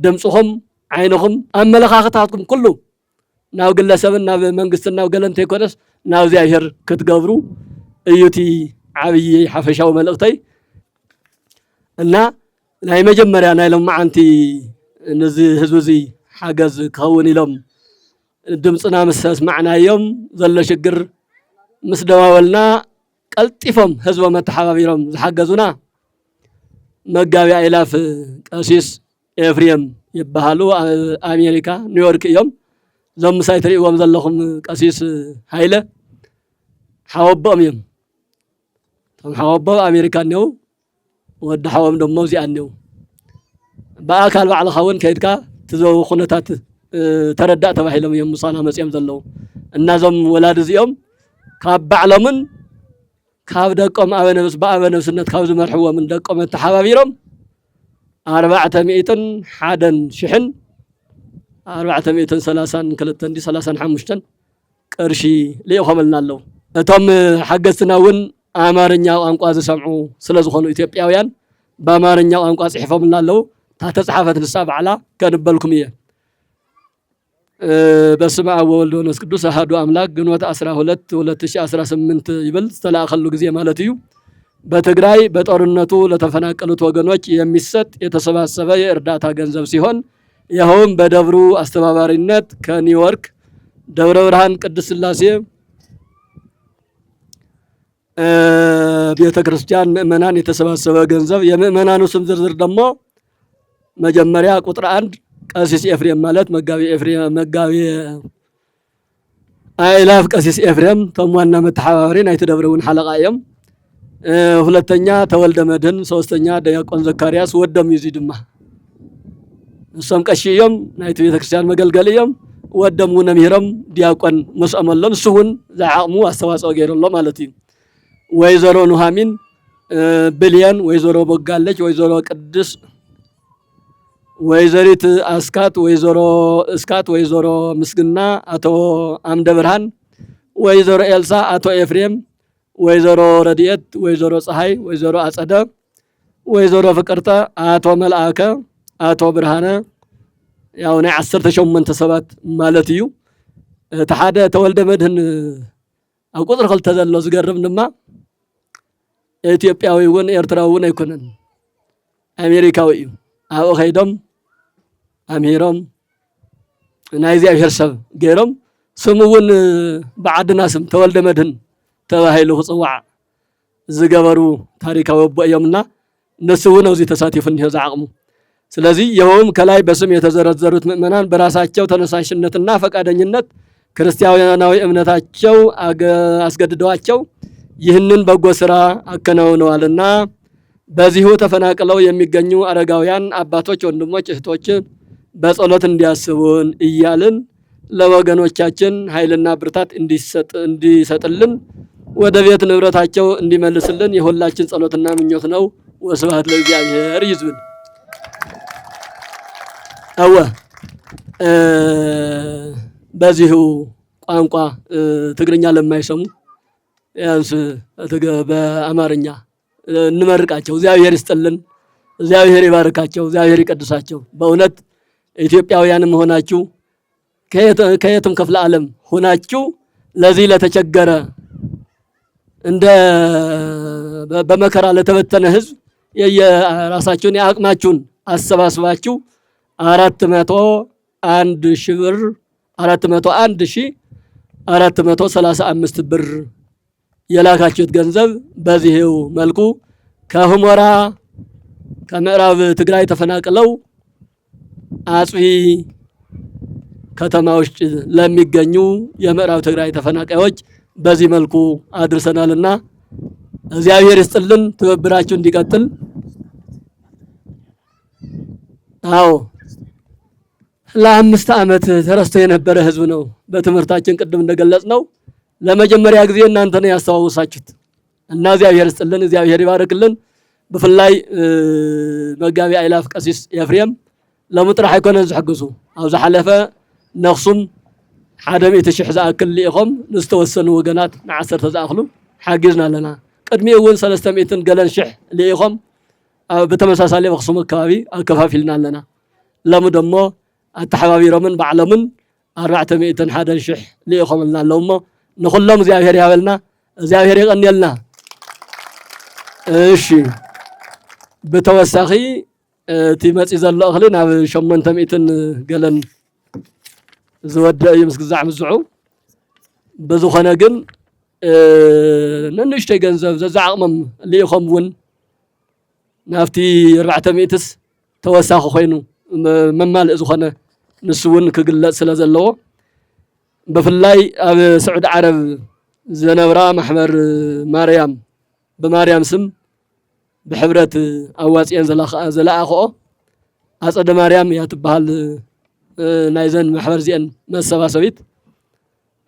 دمصهم عينهم أملخاختاتكم كله ناو ግለሰብን ናብ መንግስትን ናብ ገለንተ ይኮነስ ናብ እግዚአብሔር ክትገብሩ እዩቲ ዓብይ ሓፈሻው መልእክተይ እና ናይ መጀመርያ ናይ ሎማዓንቲ ነዚ ህዝቢ ሓገዝ ክኸውን ኢሎም ድምፅና ምስ ሰማዕናዮም ዘሎ ሽግር مسدواولنا قلطيفهم حزب متحابيرهم زحجزونا مغابي ايلاف قسيس ኤፍሬም ይባሃሉ አሜሪካ ኒውዮርክ እዮም ዞም ሳይትሪዎም ዘለኹም ቀሲስ ኃይለ ሓወቦም እዮም ቶም ሓወቦ አሜሪካ ነው ወድ ሓወም ደሞ እዚኣ ነው በአካል ባዕልኻ ውን ከይድካ ትዘው ኩነታት ተረዳእ ተባሂሎም እዮም ሙሳና መጽኦም ዘለው እና ዞም ወላድ እዚኦም ካብ ባዕሎምን ካብ ደቆም አበነብስ በአበነብስነት ካብ ዝመርሕዎም ደቆም ተሓባቢሮም 432 ቅርሺ ሊኢኾምልና ኣለዉ እቶም ሓገዝትና ውን አማርኛ ቋንቋ ዝሰምዑ ስለዝኾኑ ኢትዮጵያውያን በአማርኛ ቋንቋ ጽሒፎምልና ኣለዉ ታተጻሓፈት ንሳ በዕላ ከንበልኩም እየ በስመ አብ ወወልድ ወመንፈስ ቅዱስ አሐዱ አምላክ ግንቦት 12 2018 ይብል ተላኸሉ ጊዜ ማለት እዩ በትግራይ በጦርነቱ ለተፈናቀሉት ወገኖች የሚሰጥ የተሰባሰበ የእርዳታ ገንዘብ ሲሆን ይኸውም በደብሩ አስተባባሪነት ከኒውዮርክ ደብረ ብርሃን ቅድስት ሥላሴ ቤተ ክርስቲያን ምእመናን የተሰባሰበ ገንዘብ የምእመናኑ ስም ዝርዝር ደግሞ መጀመሪያ ቁጥር 1 ቀሲስ ኤፍሬም ማለት መጋቢ አይላፍ ቀሲስ ኤፍሬም ተሟና መተሐባበሪ ናይቲ ደብረውን ሐለቃ እዮም ሁለተኛ ተወልደ መድህን ሶስተኛ ዲያቆን ዘካርያስ ወደም ይዚድማ እሶም ቀሽዮም ናይቲ ቤተክርስቲያን መገልገልዮም ወደም ወነምሂሮም ዲያቆን መስአመሎም ሱሁን ዘዓቅሙ አስተዋጽኦ ገይረሎ ማለት እዩ ወይዘሮ ኑሃሚን ብልያን ወይዘሮ ቦጋለች ወይዘሮ ቅድስ ወይዘሪት አስካት ወይዘሮ እስካት ወይዘሮ ምስግና አቶ አምደ ብርሃን ወይዘሮ ኤልሳ አቶ ኤፍሬም ወይዘሮ ረዲየት ወይዘሮ ፀሐይ ወይዘሮ አጸደ ወይዘሮ ፍቅርተ አቶ መልአከ አቶ ብርሃነ ያው ናይ 18 ሰባት ማለት እዩ ተሓደ ተወልደ መድህን ኣብ ቁጥር 2 ዘሎ ዝገርም ድማ ኢትዮጵያዊ ውን ኤርትራዊ ውን ኣይኮነን አሜሪካዊ እዩ ኣብኡ ኸይዶም አምሂሮም ናይ እግዚአብሔር ሰብ ገይሮም ስሙ ውን በዓድና ስም ተወልደ መድህን ተባሂሉ ክጽዋዕ ዝገበሩ ታሪካዊ አቦ እዮምና እነሱ ነው እዚህ ተሳትፈው እንዲህ ዘዓቅሙ ስለዚህ ይኸውም ከላይ በስም የተዘረዘሩት ምእመናን በራሳቸው ተነሳሽነትና ፈቃደኝነት ክርስቲያናዊ እምነታቸው አስገድደዋቸው ይህንን በጎ ስራ አከናውነዋልና በዚሁ ተፈናቅለው የሚገኙ አረጋውያን አባቶች ወንድሞች እህቶች በጸሎት እንዲያስቡን እያልን ለወገኖቻችን ኃይልና ብርታት እንዲሰጥልን ወደ ቤት ንብረታቸው እንዲመልስልን የሁላችን ጸሎትና ምኞት ነው ወስብሐት ለእግዚአብሔር ይዝብን አወ በዚሁ ቋንቋ ትግርኛ ለማይሰሙ ያንስ በአማርኛ እንመርቃቸው እግዚአብሔር ይስጥልን እግዚአብሔር ይባርካቸው እግዚአብሔር ይቀድሳቸው በእውነት ኢትዮጵያውያንም ሆናችሁ ከየትም ክፍለ ዓለም ሆናችሁ ለዚህ ለተቸገረ እንደ በመከራ ለተበተነ ህዝብ የራሳችሁን ያቅማችሁን አሰባስባችሁ 401,435 ብር የላካችሁት ገንዘብ በዚህው መልኩ ከሁመራ ከምዕራብ ትግራይ ተፈናቅለው አጽቢ ከተማ ውስጥ ለሚገኙ የምዕራብ ትግራይ ተፈናቃዮች በዚህ መልኩ አድርሰናልና እግዚአብሔር ይስጥልን ትብብራችሁ እንዲቀጥል አዎ ለ5 ዓመት ተረስቶ የነበረ ህዝብ ነው በትምህርታችን ቅድም እንደገለጽነው ለመጀመሪያ ጊዜ እናንተ ነው ያስተዋወሳችሁት እና እግዚአብሔር ይስጥልን እግዚአብሔር ይባርክልን በፍላይ መጋቢ አይላፍ ቀሲስ ኤፍሬም ለምጥራህ አይኮነን ዝሕግዙ አው ዝሐለፈ ነኽሱም 100,000 ዝኣክል ኢኹም ንዝተወሰኑ ወገናት ን10 ዝኣክሉ ሓጊዝና ኣለና ቅድሚኡ እውን 300 ገለን ሽሕ ኢኹም በተመሳሳሊ በኽሱም አካባቢ አከፋፊልና ኣለና ለሙ ደሞ አተሓባቢሮምን ባዕሎምን 401,000 ኢኹም ኣለና ኣለውሞ ንኹሎም እግዚአብሔር ያበልና እግዚአብሔር ይቀንየልና እሺ በተወሳኺ ትመጽ ዘሎ እኽሊ ናብ 800 ገለን ዝወደእ ይምስግዛዕ ምዝዑ በዝኾነ ግን ننشتي جنزب زعقمم اللي يخمون نافتي 400 توساخ خينو ممال إزخنا نسون كجلة سلازلو بفلاي سعود عرب زنبرا محمر مريم بمريم سم بحبرة أواسيان زلاخو أصد مريم يتبهال نايزن محمر زين مسبا سويت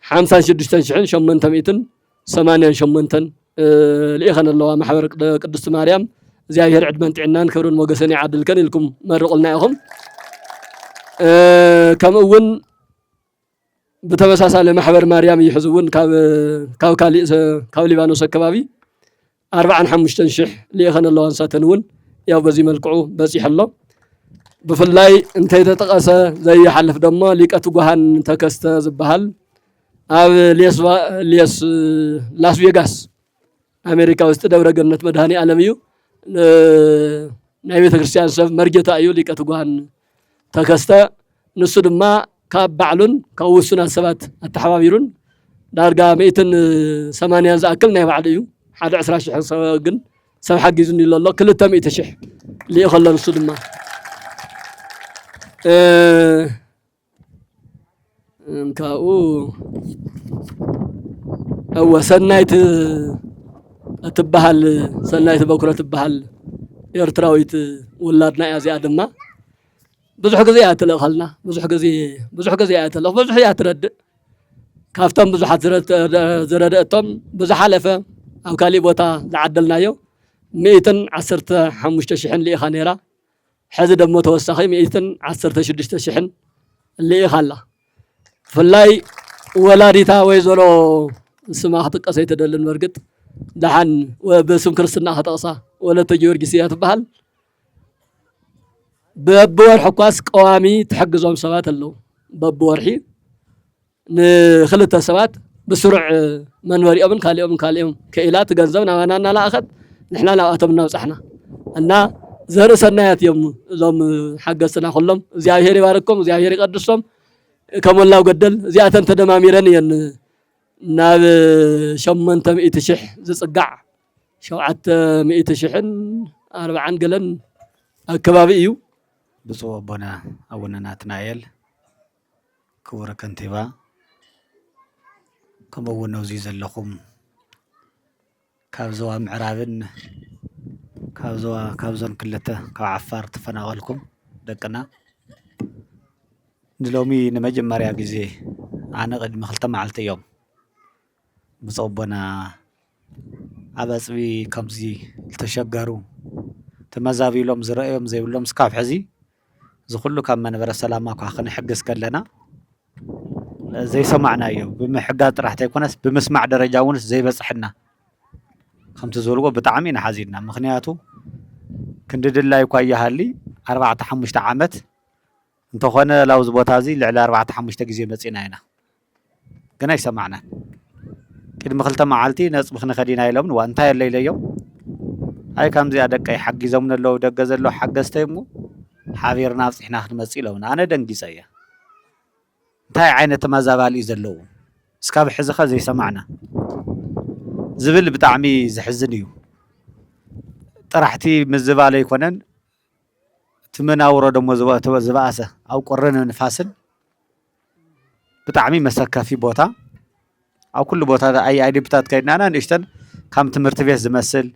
56 شحن شمنتن ميتن 8 شمنتن لإخنا الله محمر قدس مريم زياهر عدمن تعنان كبرون موقسني عدل كان لكم مرق لناهم كم أون بتمساسا لمحبر مريم يحزون كاو ليبانوس الكبابي 45 شح لإخنا الله أنساتنون يا بزي ملقعو بزي حلو بفلاي انت تتقاسى زي حلف دما ليك أتوقهان تكستا زبهال أو ليس لاس فيغاس أمريكا وستدور جنة مدهاني عالميو ናይ ቤተ ክርስቲያን ሰብ መርጌታ እዩ ሊቀ ትጉሃን ተከስተ ንሱ ድማ ካብ ባዕሉን ካብ ውሱናት ሰባት ኣተሓባቢሩን ዳርጋ 180 ዝኣክል ናይ ባዕሉ እዩ 120,000 ሰብ ግን ሰብ ሓጊዙን ኢሉ ኣሎ 200,000 ልኢ ከሎ ንሱ ድማ እንካኡ ሰናይት أتبهال سنايت بكرة تبهال إرتراويت ولادنا يا زياد ما بزح جزيات لخلنا بزح جزيات لخ بزح ياترد كافتم بزح زردتم بزح حلفة أو كالي بوتا لعدلنا يو 110 شحن اللي خانيرا حزد دم متوسخي 110 شحن اللي خلا فلاي ولاديتا ويزولو سماحة قصيت دلن مرقت دحن وبسم كرسنا خطأصا ولا تجورجيس يتبهل ببور حقاس قوامي تحجزهم سبات اللو ببورحي نخلت السبات بسرعة منوري أبن كاليوم كإلات جنزبنا وانا لا أخذ نحنا لا أتمنى وصحنا أنا زهر سنات يوم زم حجزنا كلهم زياهيري باركم زياهيري قدسهم كم الله قدل زيادة تدماميرني أن ناب 800 شح زصقع 700 شحن 40 قلن الكبابي እዩ ብፁዕ ኣቦና ኣቡነ ናትናኤል ክቡር ከንቲባ ከምኡውን ኣብዚ ዘለኹም ካብ ዞባ ምዕራብን ካብ ዞን ክልተ ካብ ዓፋር ተፈናቐልኩም ደቅና ንሎሚ ንመጀመርያ ግዜ ኣነ ቅድሚ 2 መዓልቲ እዮም ብፁዕ ኣቦና ኣብ ኣፅቢ ከምዚ ዝተሸገሩ ተመዛቢሎም ዝረአዮም ዘይብሎም ስካብ ሕዚ ዝኩሉ ካብ መንበረ ሰላማ እኳ ክንሕግዝ ከለና ዘይሰማዕና እዩ ብምሕጋዝ ጥራሕ ዘይኮነስ ብምስማዕ ደረጃ እውን ዘይበፅሕና ከምቲ ዝበልዎ ብጣዕሚ ኢና ሓዚና ምክንያቱ ክንድድላይ እኳ እያሃሊ 4-5 ዓመት እንተኾነ ላውዝ ቦታ እዚ ልዕሊ 4-5 ግዜ መፂና ኢና ግን ኣይሰማዕና ቅድሚ 2 መዓልቲ ነፅቢ ክንኸዲና ኢሎምን ዋ እንታይ ኣለይለዮም ኣይ ከምዚኣ ደቀይ ሓጊዞም ኣለዉ ደገ ዘሎ ሓገዝተይ እሞ ሓቢርና ኣብፅሕና ክንመፅእ ኢሎምን ኣነ ደንጊፀ እየ እንታይ ዓይነት ተመዛባሊ እዩ ዘለዉ እስካብ ሕዚ ኸ ዘይሰማዕና ዝብል ብጣዕሚ ዝሕዝን እዩ ጥራሕቲ ምዝባለ ኣይኮነን እቲ መናውሮ ደሞ ዝበኣሰ ኣብ ቁርን ንፋስን ብጣዕሚ መሰከፊ ቦታ ኣብ ኩሉ ቦታ ኣይዲብታት ከይድናና ንእሽተን ከም ትምህርቲ ቤት ዝመስል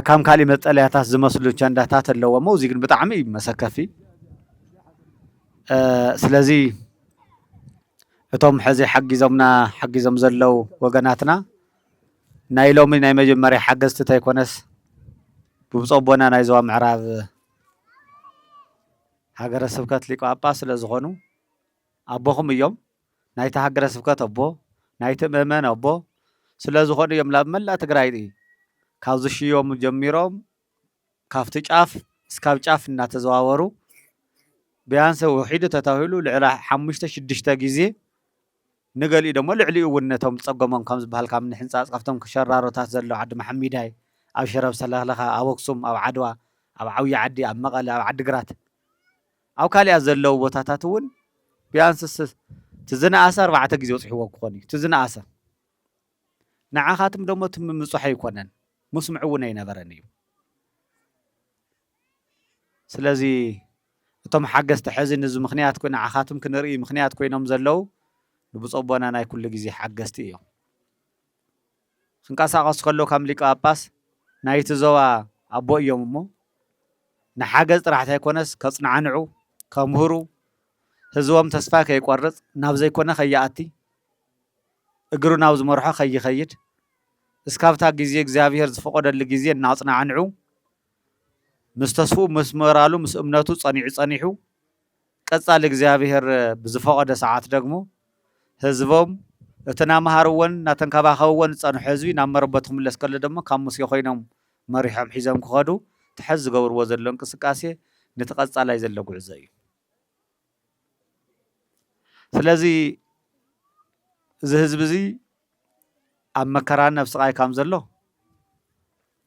ከም ካሊእ መጠለያታት ዝመስሉ ቸንዳታት ኣለዎሞ እዚ ግን ብጣዕሚ መሰከፊ ስለዚ እቶም ሕዚ ሓጊዞም ዘለው ወገናትና ናይ ሎሚ ናይ መጀመርያ ሓገዝቲ እንተይኮነስ ብብፁዕ ኣቦና ናይ ዞባ ምዕራብ ሃገረ ስብከት ሊቀ ጳጳስ ስለ ዝኾኑ ኣቦኹም እዮም ናይቲ ሃገረ ስብከት ኣቦ ናይቲ ምእመን ኣቦ ስለ ዝኾኑ እዮም ናብ መላእ ትግራይ ካብ ዝሽዮም ጀሚሮም ካብቲ ጫፍ እስካብ ጫፍ እናተዘዋወሩ ቢያንስ ውሒዱ ተታሂሉ ልዕሊ 5-6 ግዜ ንገሊኡ ደሞ ልዕሊኡ እውን ነቶም ፀገሞም ከም ዝበሃል ካብ ንሕንፃፅ ካብቶም ሸራሮታት ዘለዎ ዓዲ መሓሚዳይ ኣብ ሽረ ሰለኽለኻ ኣብ ኣክሱም ኣብ ዓድዋ ኣብ ዓብዪ ዓዲ ኣብ መቐለ ኣብ ዓዲግራት ኣብ ካሊኣት ዘለው ቦታታት እውን ቢያንስ ትዝነኣሰ 4 ግዜ ወፂሕዎ ክኾን እዩ ትዝነኣሰ ንዓኻትም ደሞ ትምምጽሖ ኣይኮነን ምስምዑ እውን ኣይነበረን እዩ ስለዚ እቶም ሓገዝቲ ሕዚ ንዚ ምኽንያት ኮይና ንዓኻትም ክንርኢ ምኽንያት ኮይኖም ዘለው ንብጾቦና ናይ ኩሉ ግዜ ሓገዝቲ እዮም ክንቀሳቐሱ ከለዉ ከም ሊቀ ጳጳስ ናይቲ ዞባ ኣቦ እዮም እሞ ንሓገዝ ጥራሕቲ ኣይኮነስ ከጽንዓንዑ ከምህሩ ህዝቦም ተስፋ ከይቆርጽ ናብ ዘይኮነ ከይኣቲ እግሩ ናብ ዝመርሖ ከይኸይድ እስካብታ ግዜ እግዚኣብሔር ዝፈቀደሉ ግዜ እናጽናዕንዑ ምስ ተስፉ ምስ ሞራሉ ምስ እምነቱ ጸኒሑ ቀጻሊ እግዚኣብሔር ብዝፈቀደ ሰዓት ደግሞ ህዝቦም እቲ ናመሃርዎን ናተንከባኸብዎን ዝጸንሑ ህዝቢ ናብ መረበቱ ክምለስ ከሎ ድማ ካብ ሙሴ ኮይኖም መሪሖም ሒዞም ክኸዱ ትሕዝ ዝገብርዎ ዘሎ እንቅስቃሴ ነቲ ቀጻላይ ዘሎ ጉዕዞ እዩ ስለዚ እዚ ህዝቢ እዚ ኣብ መከራን ኣብ ስቃይ ከም ዘሎ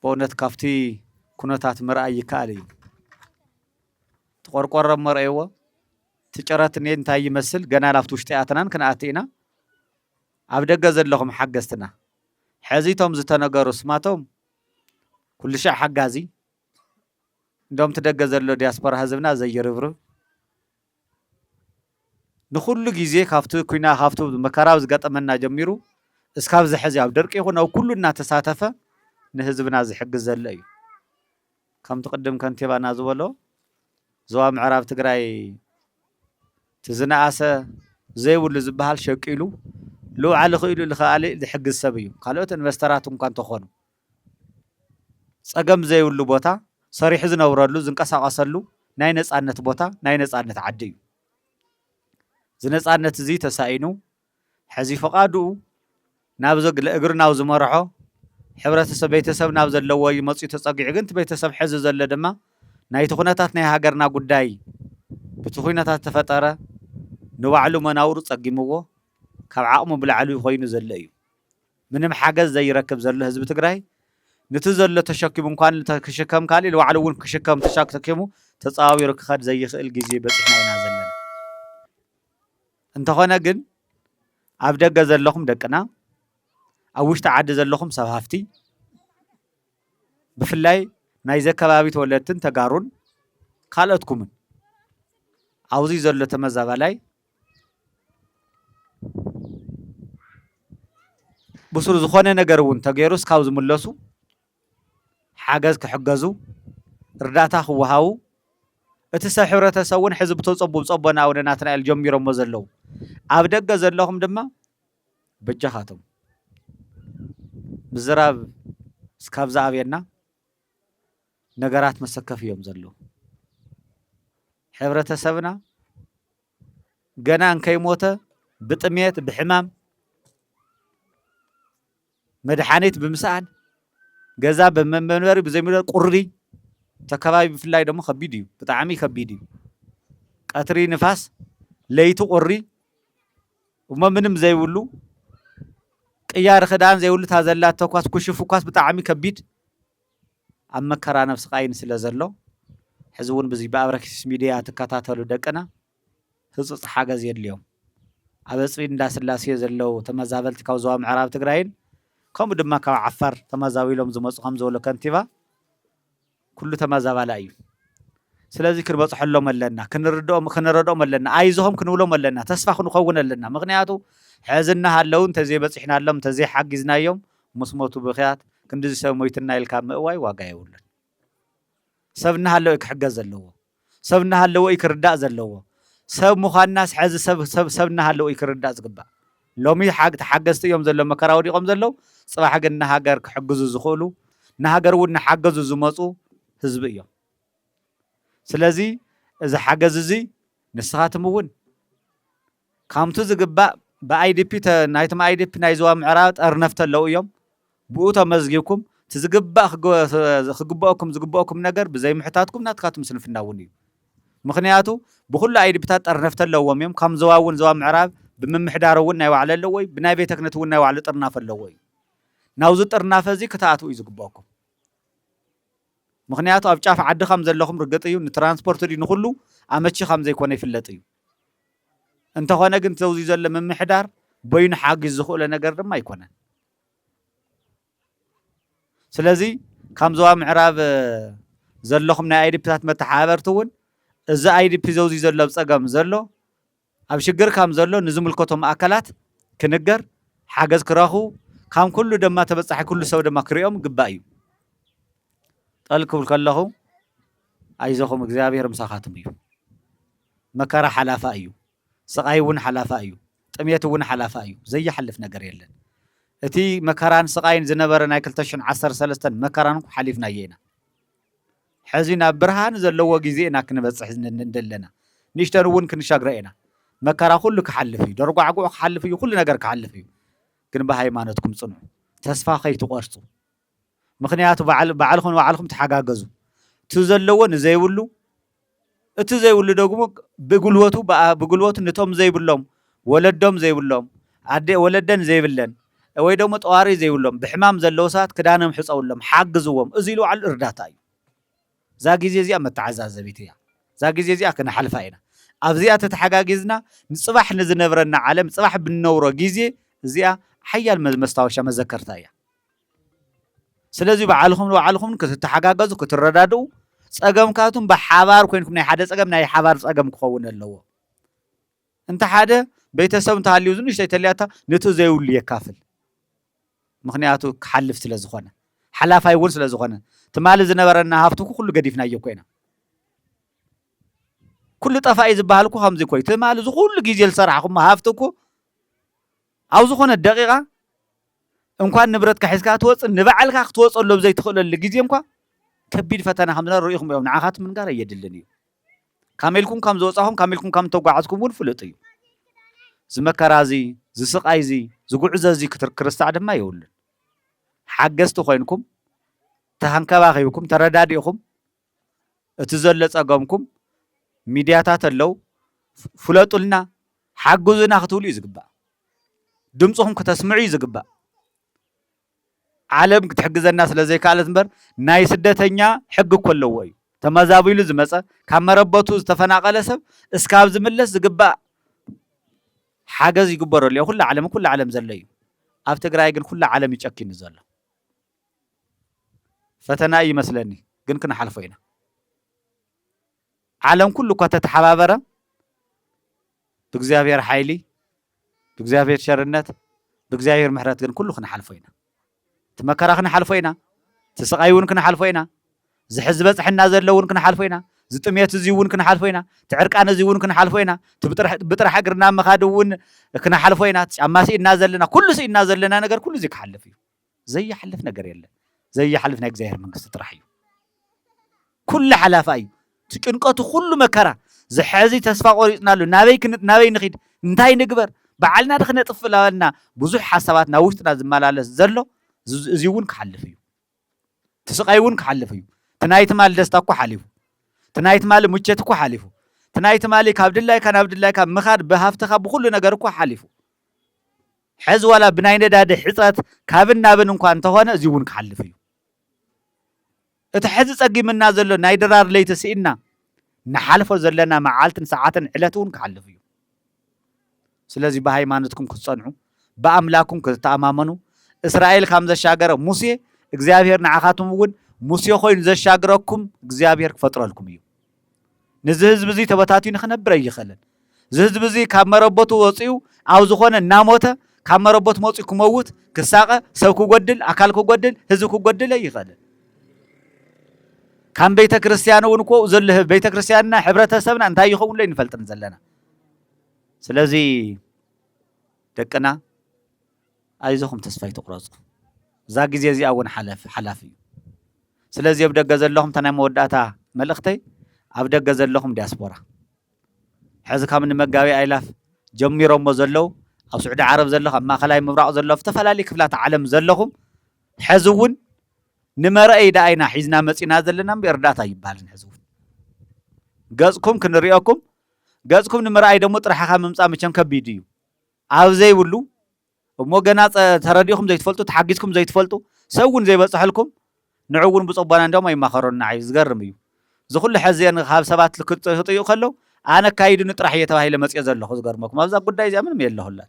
ብእውነት ካብቲ ኩነታት ምርኣይ ይከኣል እዩ ትቆርቆሮ መርአይዎ ትጨረት እንታይ ይመስል ገና ናብቲ ውሽጢ ኣተናን ክንኣቲ ኢና ኣብ ደገ ዘለኹም ሓገዝትና ሕዚቶም ዝተነገሩ ስማቶም ኩሉ ሻዕ ሓጋዚ እንደም ትደገ ዘሎ ዲያስፖራ ህዝብና ዘይርብርብ ንኩሉ ግዜ ካብቲ ኩና ካብቲ መከራው ዝገጠመና ጀሚሩ እስካብ ዝሕዚ ኣብ ደርቂ ይኹን ኣብ ኩሉ እናተሳተፈ ንህዝብና ዝሕግዝ ዘሎ እዩ ከምቲ ቅድም ከንቲባና ዝበሎ ዞባ ምዕራብ ትግራይ ትዝነኣሰ ዘይብሉ ዝበሃል ሸቂሉ ልውዓል ክኢሉ ልኽኣሊ ዝሕግዝ ሰብ እዩ ካልኦት ኢንቨስተራት እንኳ እንተኾኑ ፀገም ዘይብሉ ቦታ ሰሪሑ ዝነብረሉ ዝንቀሳቐሰሉ ናይ ነፃነት ቦታ ናይ ነፃነት ዓዲ እዩ ዝነፃነት እዚ ተሳኢኑ ሕዚ ፈቃዱ ናብ ዘግለ እግር ናብ ዝመርሖ ሕብረተሰብ ቤተሰብ ናብ ዘለዎ ይመጽኡ ተጸጊዑ ግን ቤተሰብ ሕዚ ዘሎ ድማ ናይቲ ኩነታት ናይ ሃገርና ጉዳይ በቲ ኩነታት ተፈጠረ ንባዕሉ መናውሩ ጸጊምዎ ካብ ዓቕሙ ብላዕሊ ኮይኑ ዘሎ እዩ ምንም ሓገዝ ዘይረክብ ዘሎ ህዝቢ ትግራይ ነቲ ዘሎ ተሸኪሙ እንኳን ክሽከም ካሊ ንባዕሉ እውን ክሽከም ተሸኪሙ ተጻዋዊሩ ክኸድ ዘይኽእል ግዜ በፂሕና ኢና ዘለና እንተኾነ ግን ኣብ ደገ ዘለኹም ደቅና ኣብ ውሽጢ ዓዲ ዘለኹም ሰብ ሃፍቲ ብፍላይ ናይ ዘከባቢ ተወለድትን ተጋሩን ካልኦትኩምን ኣብዚ ዘሎ ተመዛባላይ ብሱሩ ዝኾነ ነገር እውን ተገይሩስ ካብ ዝምለሱ ሓገዝ ክሕገዙ እርዳታ ክወሃቡ እቲ ሰብ ሕብረተሰብ እውን ሕዝቢ ተጸቡብ ጸቦና እውን ናትናኤል ጀሚሮሞ ዘለዉ ኣብ ደገ ዘለኹም ድማ በጃኻቶም ምዝራብ እስካብ ዝኣብየና ነገራት መሰከፍ እዮም ዘለዉ ሕብረተሰብና ገና እንከይሞተ ብጥሜት ብሕማም መድሓኒት ብምስኣን ገዛ ብመንበሪ ብዘይምንበር ቁሪ ተከባቢ ብፍላይ ደግሞ ከቢድ እዩ ብጣዕሚ ከቢድ እዩ ቀትሪ ንፋስ ለይቲ ቁሪ እሞ ምንም ዘይብሉ ቅያር ክዳን ዘይብሉ ታዘላት ተኳስ ኩሽፉ ኳስ ብጣዕሚ ከቢድ ኣብ መከራ ነፍሲ ቃይን ስለ ዘሎ ሕዚ እውን ብዚ ብኣብረክስ ሚድያ ትከታተሉ ደቅና ህፁፅ ሓገዝ የድልዮም ኣብ እፅቢ እንዳስላሴ ዘለው ተመዛበልቲ ካብ ዞባ ምዕራብ ትግራይን ከምኡ ድማ ካብ ዓፋር ተመዛቢሎም ዝመፁ ከም ዝበሎ ከንቲባ ኩሉ ተመዛባላ እዩ ስለዚ ክንበፅሐሎም ኣለና ክንረድኦም ኣለና ኣይዞም ክንብሎም ኣለና ተስፋ ክንኸውን ኣለና ምክንያቱ ሕዝና ሃለው እንተዘይበፂሕናሎም እንተዘይሓጊዝናዮም ምስ ሞቱ ብኽያት ክንዲ ሰብ ሞይትና ኢልካ ምእዋይ ዋጋ የብሉን ሰብና ሃለው ክሕገዝ ዘለዎ ሰብና ሃለው ክርዳእ ዘለዎ ሰብ ምዃንናስ ሕዚ ሰብና ሃለው ክርዳእ ዝግባእ ሎሚ ተሓገዝቲ እዮም ዘሎ መከራ ወዲቖም ዘለው ፅባሕ ግን ንሃገር ክሕግዙ ዝኽእሉ ንሃገር እውን ንሓገዙ ዝመፁ ህዝቢ እዮም ስለዚ እዚ ሓገዝ እዚ ንስኻትም እውን ከምቲ ዝግባእ ብኣይዲፒ ናይቶም ኣይዲፒ ናይ ዞባ ምዕራብ ጠርነፍቲ ኣለው እዮም ብኡ ተመዝጊብኩም እቲ ዝግበአኩም ነገር ብዘይምሕታትኩም ናትካትኩም ስንፍና እውን እዩ ምክንያቱ ብኩሉ ኣይዲፒታት ጠርነፍቲ ኣለዎም እዮም ከም ዞባ እውን ዞባ ምዕራብ ብምምሕዳር እውን ናይ ባዕሉ ኣለዎ ወይ ብናይ ቤተ ክህነት እውን ናይ ባዕሉ ጥርናፍ ኣለዎ እዩ ናብዚ ጥርናፈ እዚ ክትኣትዉ እዩ ዝግበአኩም ምክንያቱ ኣብ ጫፍ ዓዲ ከም ዘለኹም ርግጥ እዩ ንትራንስፖርት ዲ ንኩሉ ኣመቺ ከም ዘይኮነ ይፍለጥ እዩ እንተኾነ ግን ተውዚ ዘሎ ምምሕዳር በይኑ ሓጊዝ ዝኽእለ ነገር ድማ ኣይኮነን ስለዚ ከም ዞባ ምዕራብ ዘለኹም ናይ ኣይዲፒታት መተሓባበርቲ እውን እዚ ኣይዲፒ ዘውዚ ዘሎ ፀገም ዘሎ ኣብ ሽግር ከም ዘሎ ንዝምልከቶም ኣካላት ክንገር ሓገዝ ክረኽቡ ከም ኩሉ ድማ ተበፃሒ ኩሉ ሰብ ድማ ክሪኦም ግባእ እዩ ጠል ክብል ከለኹ ኣይዞኹም እግዚኣብሔር ምሳኻትም እዩ መከራ ሓላፋ እዩ ስቃይ እውን ሓላፋ እዩ ጥሜት እውን ሓላፋ እዩ ዘይሓልፍ ነገር የለን እቲ መከራን ስቃይን ዝነበረ ናይ 2013 መከራን ሓሊፍናዮ ኢና ሕዚ ናብ ብርሃን ዘለዎ ግዜ ኢና ክንበፅሕ እንደለና ንሽተን እውን ክንሻግረ ኢና መከራ ኩሉ ክሓልፍ እዩ ደርጓዕጉዕ ክሓልፍ እዩ ኩሉ ነገር ክሓልፍ እዩ ግን ብሃይማኖትኩም ጽንዑ ተስፋ ከይትቆርጹ ምክንያቱ ባዕልኩም ተሓጋገዙ እቲ ዘለዎ ንዘይብሉ እቲ ዘይብሉ ደግሞ ብጉልበቱ ነቶም ዘይብሎም ወለዶም ዘይብሎም ወለደን ዘይብለን ወይ ደግሞ ጠዋሪ ዘይብሎም ብሕማም ዘለው ሰባት ክዳኖም ሕፀውሎም ሓግዝዎም እዚ ኢሉ ባዕሉ እርዳታ እዩ እዛ ግዜ እዚኣ መተዓዛዘቢት እያ እዛ ግዜ እዚኣ ክነሓልፋ ኢና ኣብዚኣ ተተሓጋጊዝና ንፅባሕ ንዝነበረና ዓለም ፅባሕ ብንነብሮ ግዜ እዚኣ ሓያል መስታወሻ መዘከርታ እያ ስለዚ ባዕልኩም ክትተሓጋገዙ ክትረዳድኡ ፀገምካቱም ብሓባር ኮይንኩም ናይ ሓደ ፀገም ናይ ሓባር ፀገም ክኸውን ኣለዎ እንተ ሓደ ቤተሰብ እንተሃልዩ ንእሽተይ ተልያታ ነቲ ዘይብሉ የካፍል ምክንያቱ ክሓልፍ ስለ ዝኾነ ሓላፋይ እውን ስለ ዝኾነ ትማሊ ዝነበረና ሃፍትኩ ኩሉ ገዲፍናዮ ኮይና ኩሉ ጠፋኢ ዝበሃልኩ ከምዚ ኮይ ትማሊ ዝኩሉ ግዜ ዝሰራሕኩም ሃፍትኩ ኣብ ዝኾነ ደቂቓ እንኳን ንብረትካ ሒዝካ ትወፅእ ንባዕልካ ክትወፀሉ ዘይትኽእለሉ ግዜ እንኳ ከቢድ ፈተና ከም ዝነበረ ርኢኹም እዮም ንዓኻትኩም ምንጋር የድልን እዩ ካሜልኩም ከም ዝወፃኹም ካሜልኩም ከም ተጓዓዝኩም እውን ፍሉጥ እዩ ዝመከራ እዚ ዝስቃይ እዚ ዝጉዕዞ እዚ ክርስታዕ ድማ የብሉን ሓገዝቲ ኮይንኩም ተንከባኺብኩም ተረዳዲእኩም እቲ ዘሎ ፀገምኩም ሚድያታት ኣለው ፍለጡልና ሓግዙና ክትብሉ እዩ ዝግባእ ድምፅኹም ከተስምዑ እዩ ዝግባእ ዓለም ክትሕግዘና ስለ ዘይከኣለት እምበር ናይ ስደተኛ ሕጊ እኮ ኣለዎ እዩ ተመዛቢሉ ዝመፀ ካብ መረበቱ ዝተፈናቀለ ሰብ እስካብ ዝምለስ ዝግባእ ሓገዝ ይግበረሉ እዩ ኩሉ ዓለም ዘሎ እዩ ኣብ ትግራይ ግን ኩሉ ዓለም ይጨኪኑ ዘሎ ፈተና ይመስለኒ ግን ክንሓልፎ ኢና ዓለም ኩሉ እኳ ተተሓባበረ ብእግዚአብሔር ሓይሊ ብእግዚአብሔር ቸርነት ብእግዚአብሔር ምሕረት ግን ኩሉ ክንሓልፎ ኢና ትመከራ ክንሓልፎ ኢና ትስቃይ እውን ክንሓልፎ ኢና ዝሕዝ በፅሕና ዘሎ እውን ክንሓልፎ ኢና ዝጥሜት እዚ እውን ክንሓልፎ ኢና ትዕርቃን እዚ እውን ክንሓልፎ ኢና ብጥራሕ እግርና መኻድ እውን ክንሓልፎ ኢና ጫማ ሲኢድና ዘለና ኩሉ ሲኢድና ዘለና ነገር ኩሉ እዚ ክሓልፍ እዩ ዘይሓልፍ ነገር የለን ዘይሓልፍ ናይ እግዚአብሔር መንግስቲ ጥራሕ እዩ ኩሉ ሓላፋ እዩ ትጭንቀቱ ኩሉ መከራ ዝሕዚ ተስፋ ቆሪፅናሉ ናበይ ንኺድ እንታይ ንግበር ባዓልና ድኽነጥፍ ለና ብዙሕ ሓሳባት ናብ ውሽጥና ዝመላለስ ዘሎ እዚ እውን ክሓልፍ እዩ ትስቃይ እውን ክሓልፍ እዩ ትናይ ትማሊ ደስታ እኮ ሓሊፉ ትናይ ትማሊ ሙቸት እኮ ሓሊፉ ትናይ ትማሊ ካብ ድላይካ ናብ ድላይካ ምኻድ ብሃፍትኻ ብኩሉ ነገር እኮ ሓሊፉ ሕዚ ዋላ ብናይ ነዳዲ ሕፀት ካብን ናብን እንኳ እንተኾነ እዚ እውን ክሓልፍ እዩ እቲ ሕዚ ፀጊምና ዘሎ ናይ ድራር ለይቲ ስኢድና ንሓልፎ ዘለና መዓልትን ሰዓትን ዕለት እውን ክሓልፍ እዩ ስለዚ ብሃይማኖትኩም ክትፀንዑ ብኣምላኩም ክትተኣማመኑ እስራኤል ከም ዘሻገረ ሙሴ እግዚአብሔር ንዓኻትኩም እውን ሙሴ ኮይኑ ዘሻግረኩም እግዚአብሔር ክፈጥረልኩም እዩ ነዚ ህዝቢ እዚ ተበታቲኑ ክነብር ኣይኽእልን እዚ ህዝቢ እዚ ካብ መረበቱ ወፂኡ ኣብ ዝኾነ እናሞተ ካብ መረበቱ መፂኡ ክመውት ክሳቀ ሰብ ክጎድል ኣካል ክጎድል ህዝቢ ክጎድል ኣይኽእልን ከም ቤተ ክርስቲያን እውን እኮ ዘሎ ቤተ ክርስቲያንና ሕብረተሰብና እንታይ ይኸውን ላይ ንፈልጥን ዘለና ስለዚ ደቅና ኣይዞኹም ተስፋ ይትቁረፁ እዛ ግዜ እዚኣ እውን ሓላፍ እዩ ስለዚ ኣብ ደገ ዘለኹም ተናይ መወዳእታ መልእኽተይ ኣብ ደገ ዘለኹም ዲያስፖራ ሕዚ ካብ ንመጋቢ ኣይላፍ ጀሚሮሞ ዘለው ኣብ ስዑዲ ዓረብ ዘለኹ ኣብ ማእኸላይ ምብራቕ ዘሎ ዝተፈላለዩ ክፍላት ዓለም ዘለኹም ሕዚ እውን ንመርአይ ዳኣይና ሒዝና መፂና ዘለና እርዳታ ይበሃልን ሕዚ እውን ገጽኩም ክንሪኦኩም ገጽኩም ንምርኣይ ደሞ ጥራሕኻ ምምፃእ መቸም ከቢድ እዩ ኣብ ዘይብሉ እሞ ገና ተረዲእኩም ዘይትፈልጡ ተሓጊዝኩም ዘይትፈልጡ ሰብ እውን ዘይበፅሐልኩም ንዑ እውን ብፅቦና እንዲኦም ኣይማኸሩና እዩ ዝገርም እዩ ዝኩሉ ሕዚ ካብ ሰባት ክጥይቁ ከለው ኣነ ካይድኑ ጥራሕ እየተባሂለ መፅኦ ዘለኹ ዝገርመኩም ኣብዛ ጉዳይ እዚኣ ምንም የለሁላ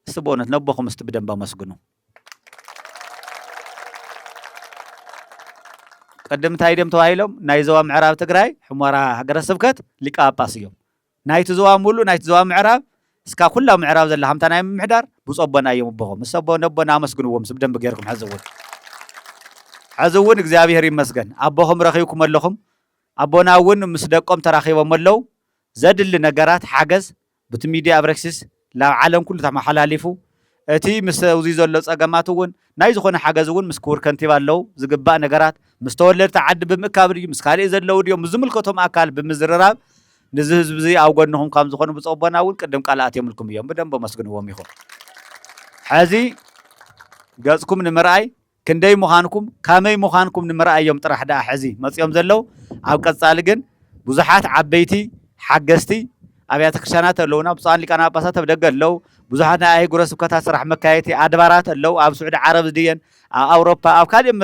እስቲ ብእውነት ነቦኹም እስቲ ብደንብ ኣመስግኑ قدم تايدم توهيلهم نايزوا معراب تجراي حمارة هجر السبكت لك أباسيوم نايت زوا مولو نايت زوا معراب اسكا كلها معراب زل هم تنايم محدار بوس أبنا يوم بهم بس أبنا مسكنوهم سبدم بجيركم حزون إجزابي مسكن أبوهم رخيكم اللهم أبونا ون مصدقكم تراخيهم اللو زاد اللي نجارات حجز بتميديا أبركسس لا عالم كله تما حلاليفو أتي مسوزي زلص أجمعتون نايز خون حجزون مسكور كنتي باللو زجباء نجارات مستولر تعد بمكابري مسكالي زلوا اليوم زملكتهم أكل بمزرراب نزهز بزي أو قنهم كام زخون بس أبونا ون قدم قلعات يومكم يوم بدم بمسكنهم يخون حزي جازكم نمرأي كندي مخانكم كامي مخانكم نمرأي يوم طرح دا حزي مس يوم زلوا أو كتصالجن بزحات عبيتي حجستي أبيات كشانات اللونا بصان لي كنا بسات بدق اللو بزحنا أي جرس بكتها سرح مكايتي أدبارات اللو أو سعود عرب ديان أوروبا أو كادم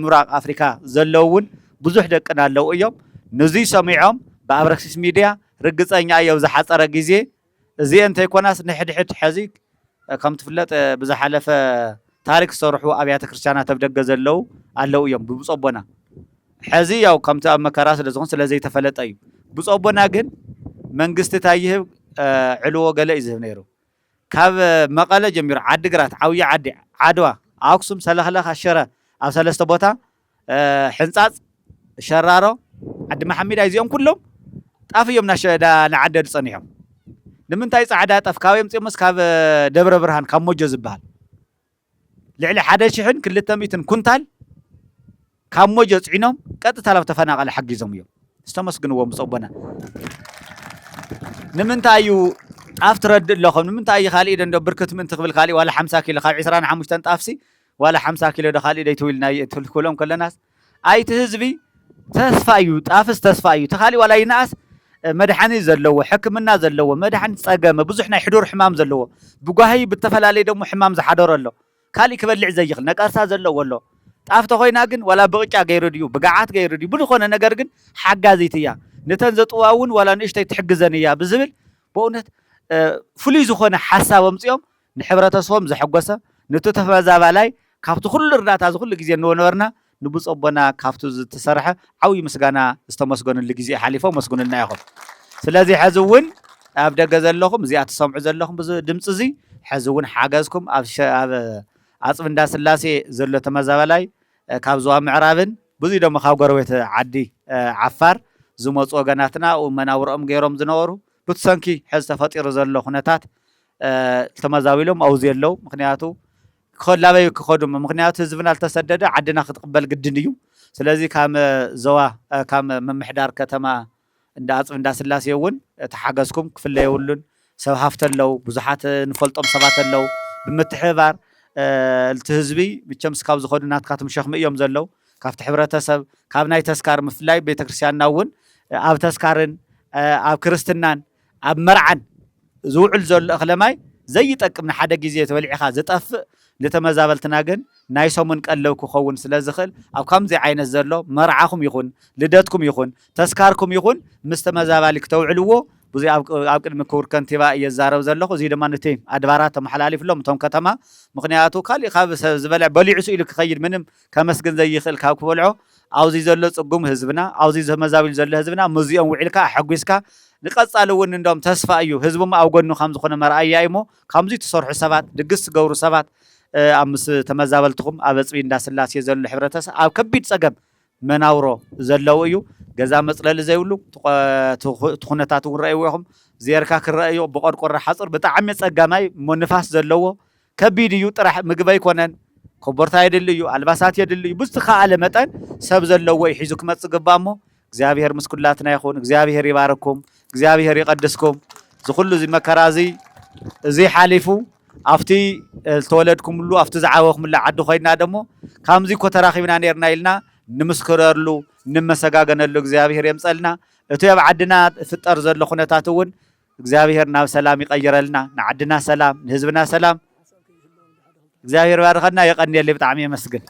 مراق أفريقيا زلون بزح دقنا اللو يوم نزي سميعهم بأبركسيس ميديا رجس أني أيو زحات أرجيزي زي أنت يكوناس نحد حزيك كم تفلت بزحلف تاريخ صرحوا أبيات كريستيانات بدق زلوا اللو يوم بصبنا حزي أو كم تأم كراس لزغن سلزي تفلت أيو بصبنا جن منجست تايه علو قال إذا نيرو كاب مقالة جمير عد قرات عوية عدوا أقسم سلخ الشرة أو سلستبوتا حنصات شرارو عد محمد عايزيهم كلهم طاف يوم نشدا نعدد صنيعهم لمن تاي صعدات أفكاوي متيمس كاب دبر برهان كم موجز بحال لعلي حدا شحن كل تميتن كنتال كم موجز عينهم قد تلف تفناق على حق زميهم استمسكن هو مصوبنا نمنتايو افترد لكم نمنتاي خالي اذا بركت من تقبل خالي ولا 5 كيلو خالي 25 طافسي ولا 5 كيلو دخالي ديتويلنا يتلكلهم كل الناس اي تهزبي تسفايو طافس تسفايو تخالي ولا يناس مدحني زلوا حكمنا زلوا مدحن صقمه بزحنا حضور حمام زلوا بغاهي بالتفلالي دمو حمام زحضر له خالي كبلع زيخ نقرسا زلوا والله طافت خوينا ግን ولا بقጫ ገይረድዩ بقعات ገይረድዩ ብልኾነ ነገር ግን ሓጋዚትያ ነተን ዘጥዋውን ولا ንእሽተይ ትሕግዘንያ ብዝብል በእውነት ፍሉይ ዝኾነ ሓሳብ ወምጽኦም ንሕብረተሰቦም ዘሐጎሰ ነቱ ተፈዛባላይ ካብቱ ኩሉ እርዳታ ዝኩሉ ግዜ ንወነበርና ንብጾቦና ካብቱ ዝተሰርሐ ዓውይ ምስጋና ዝተመስገነሉ ግዜ ሓሊፎም መስግኑልና ይኹም ስለዚ ሕዚ እውን ኣብ ደገ ዘለኹም እዚኣ ትሰምዑ ዘለኹም ብዚ ድምፂ እዚ ሕዚ እውን ሓገዝኩም ኣብ ኣጽብ እንዳስላሴ ዘሎ ተመዛበላይ ካብ ዞባ ምዕራብን ብዙ ደሞ ካብ ጎረቤት ዓዲ ዓፋር ዝመጹ ወገናትና መናውሮም ገይሮም ዝነበሩ ብትሰንኪ ሕዚ ተፈጢሩ ዘሎ ኩነታት ተመዛቢሎም ኣውዝ የለው ምክንያቱ ከላበይ ክኸዱ ምክንያቱ ህዝብና ዝተሰደደ ዓድና ክትቅበል ግድን እዩ ስለዚ ካብ ዞባ ካብ መምሕዳር ከተማ እንዳ ኣጽብ እንዳስላሴ እውን ተሓገዝኩም ክፍለየውሉን ሰብ ሃፍተለው ብዙሓት ንፈልጦም ሰባት ኣለው ብምትሕባር التهزبي بتشمس كاب زخدو ناتكاتم شخم يوم زلو كافت حبرتسب كاب ناي تسكار مفلاي بيت كريستيان ناون اب تسكارن اب كريستنان اب مرعن زوعل زل اخلماي زي يطقمنا حدا غيزه تبلعخا زطف لتمزابلتنا گن ناي سومن قلو كخون سلازخل اب كامزي عينت زلو مرعاكم يخون لدتكم يخون تسكاركم يخون مستمزابالك توعلو بزي ኣብ ቅድሚ ክቡር ከንቲባ እየዛረብ ዘለኹ እዚ ድማ ነቲ ኣድባራት ተመሓላሊፍሎም እቶም ከተማ ምክንያቱ ካልእ ካብ ዝበልዕ በሊዑ ኢሉ ክኸይድ ምንም ከመስግን ዘይኽእል ካብ ክበልዖ ኣብዚ ዘሎ ጽጉም ህዝብና ኣብዚ ዘመዛቢል ዘሎ ህዝብና ሙዚኦም ውዒልካ ሓጒስካ ንቐጻሊ እውን እንደም ተስፋ እዩ ህዝቡም ኣብ ጎኑ ከም ዝኾነ መርኣያ እሞ ከምዚ ትሰርሑ ሰባት ድግስ ትገብሩ ሰባት ኣብ ምስ ተመዛበልትኩም ኣብ ኣጽቢ እንዳስላሴ ዘሎ ሕብረተሰብ ኣብ ከቢድ ፀገም መናውሮ ዘለው እዩ ገዛ መጽለል ዘይብሉ ትኹነታት እውን ረኣይዎም ዘርካ ክረኣዩ በቆርቆሮ ሓጽር ብጣዕሚ ፀጋማይ መንፋስ ዘለዎ ከቢድ እዩ ጥራሕ ምግቢ ኣይኮነን ኮቦርታ ይደል እዩ አልባሳት ይደል እዩ ብዝተኻለ መጠን ሰብ ዘለው ይሒዙ ክመጽ ገባሞ እግዚአብሔር ምስኩላትና ይኹን እግዚአብሔር ይባርኩም እግዚአብሔር ይቀድስኩም ዝኹሉ እዚ መከራዚ እዚ ሓሊፉ ኣፍቲ ተወለድኩም ሁሉ ኣፍቲ ዝዓወኹም ለዓዱ ኮይና ደሞ ካምዚ ኮተራኺብና ነርና ኢልና ንምስከረሉ ንመሰጋገነሉ እግዚአብሔር የምጸልና እቱ ኣብ ዓድና ፍጠር ዘሎ ኩነታት እውን እግዚአብሔር ናብ ሰላም ይቀይረልና ንዓድና ሰላም ንህዝብና ሰላም እግዚአብሔር ባርከና የቀንየለ ብጣዕሚ ይመስግን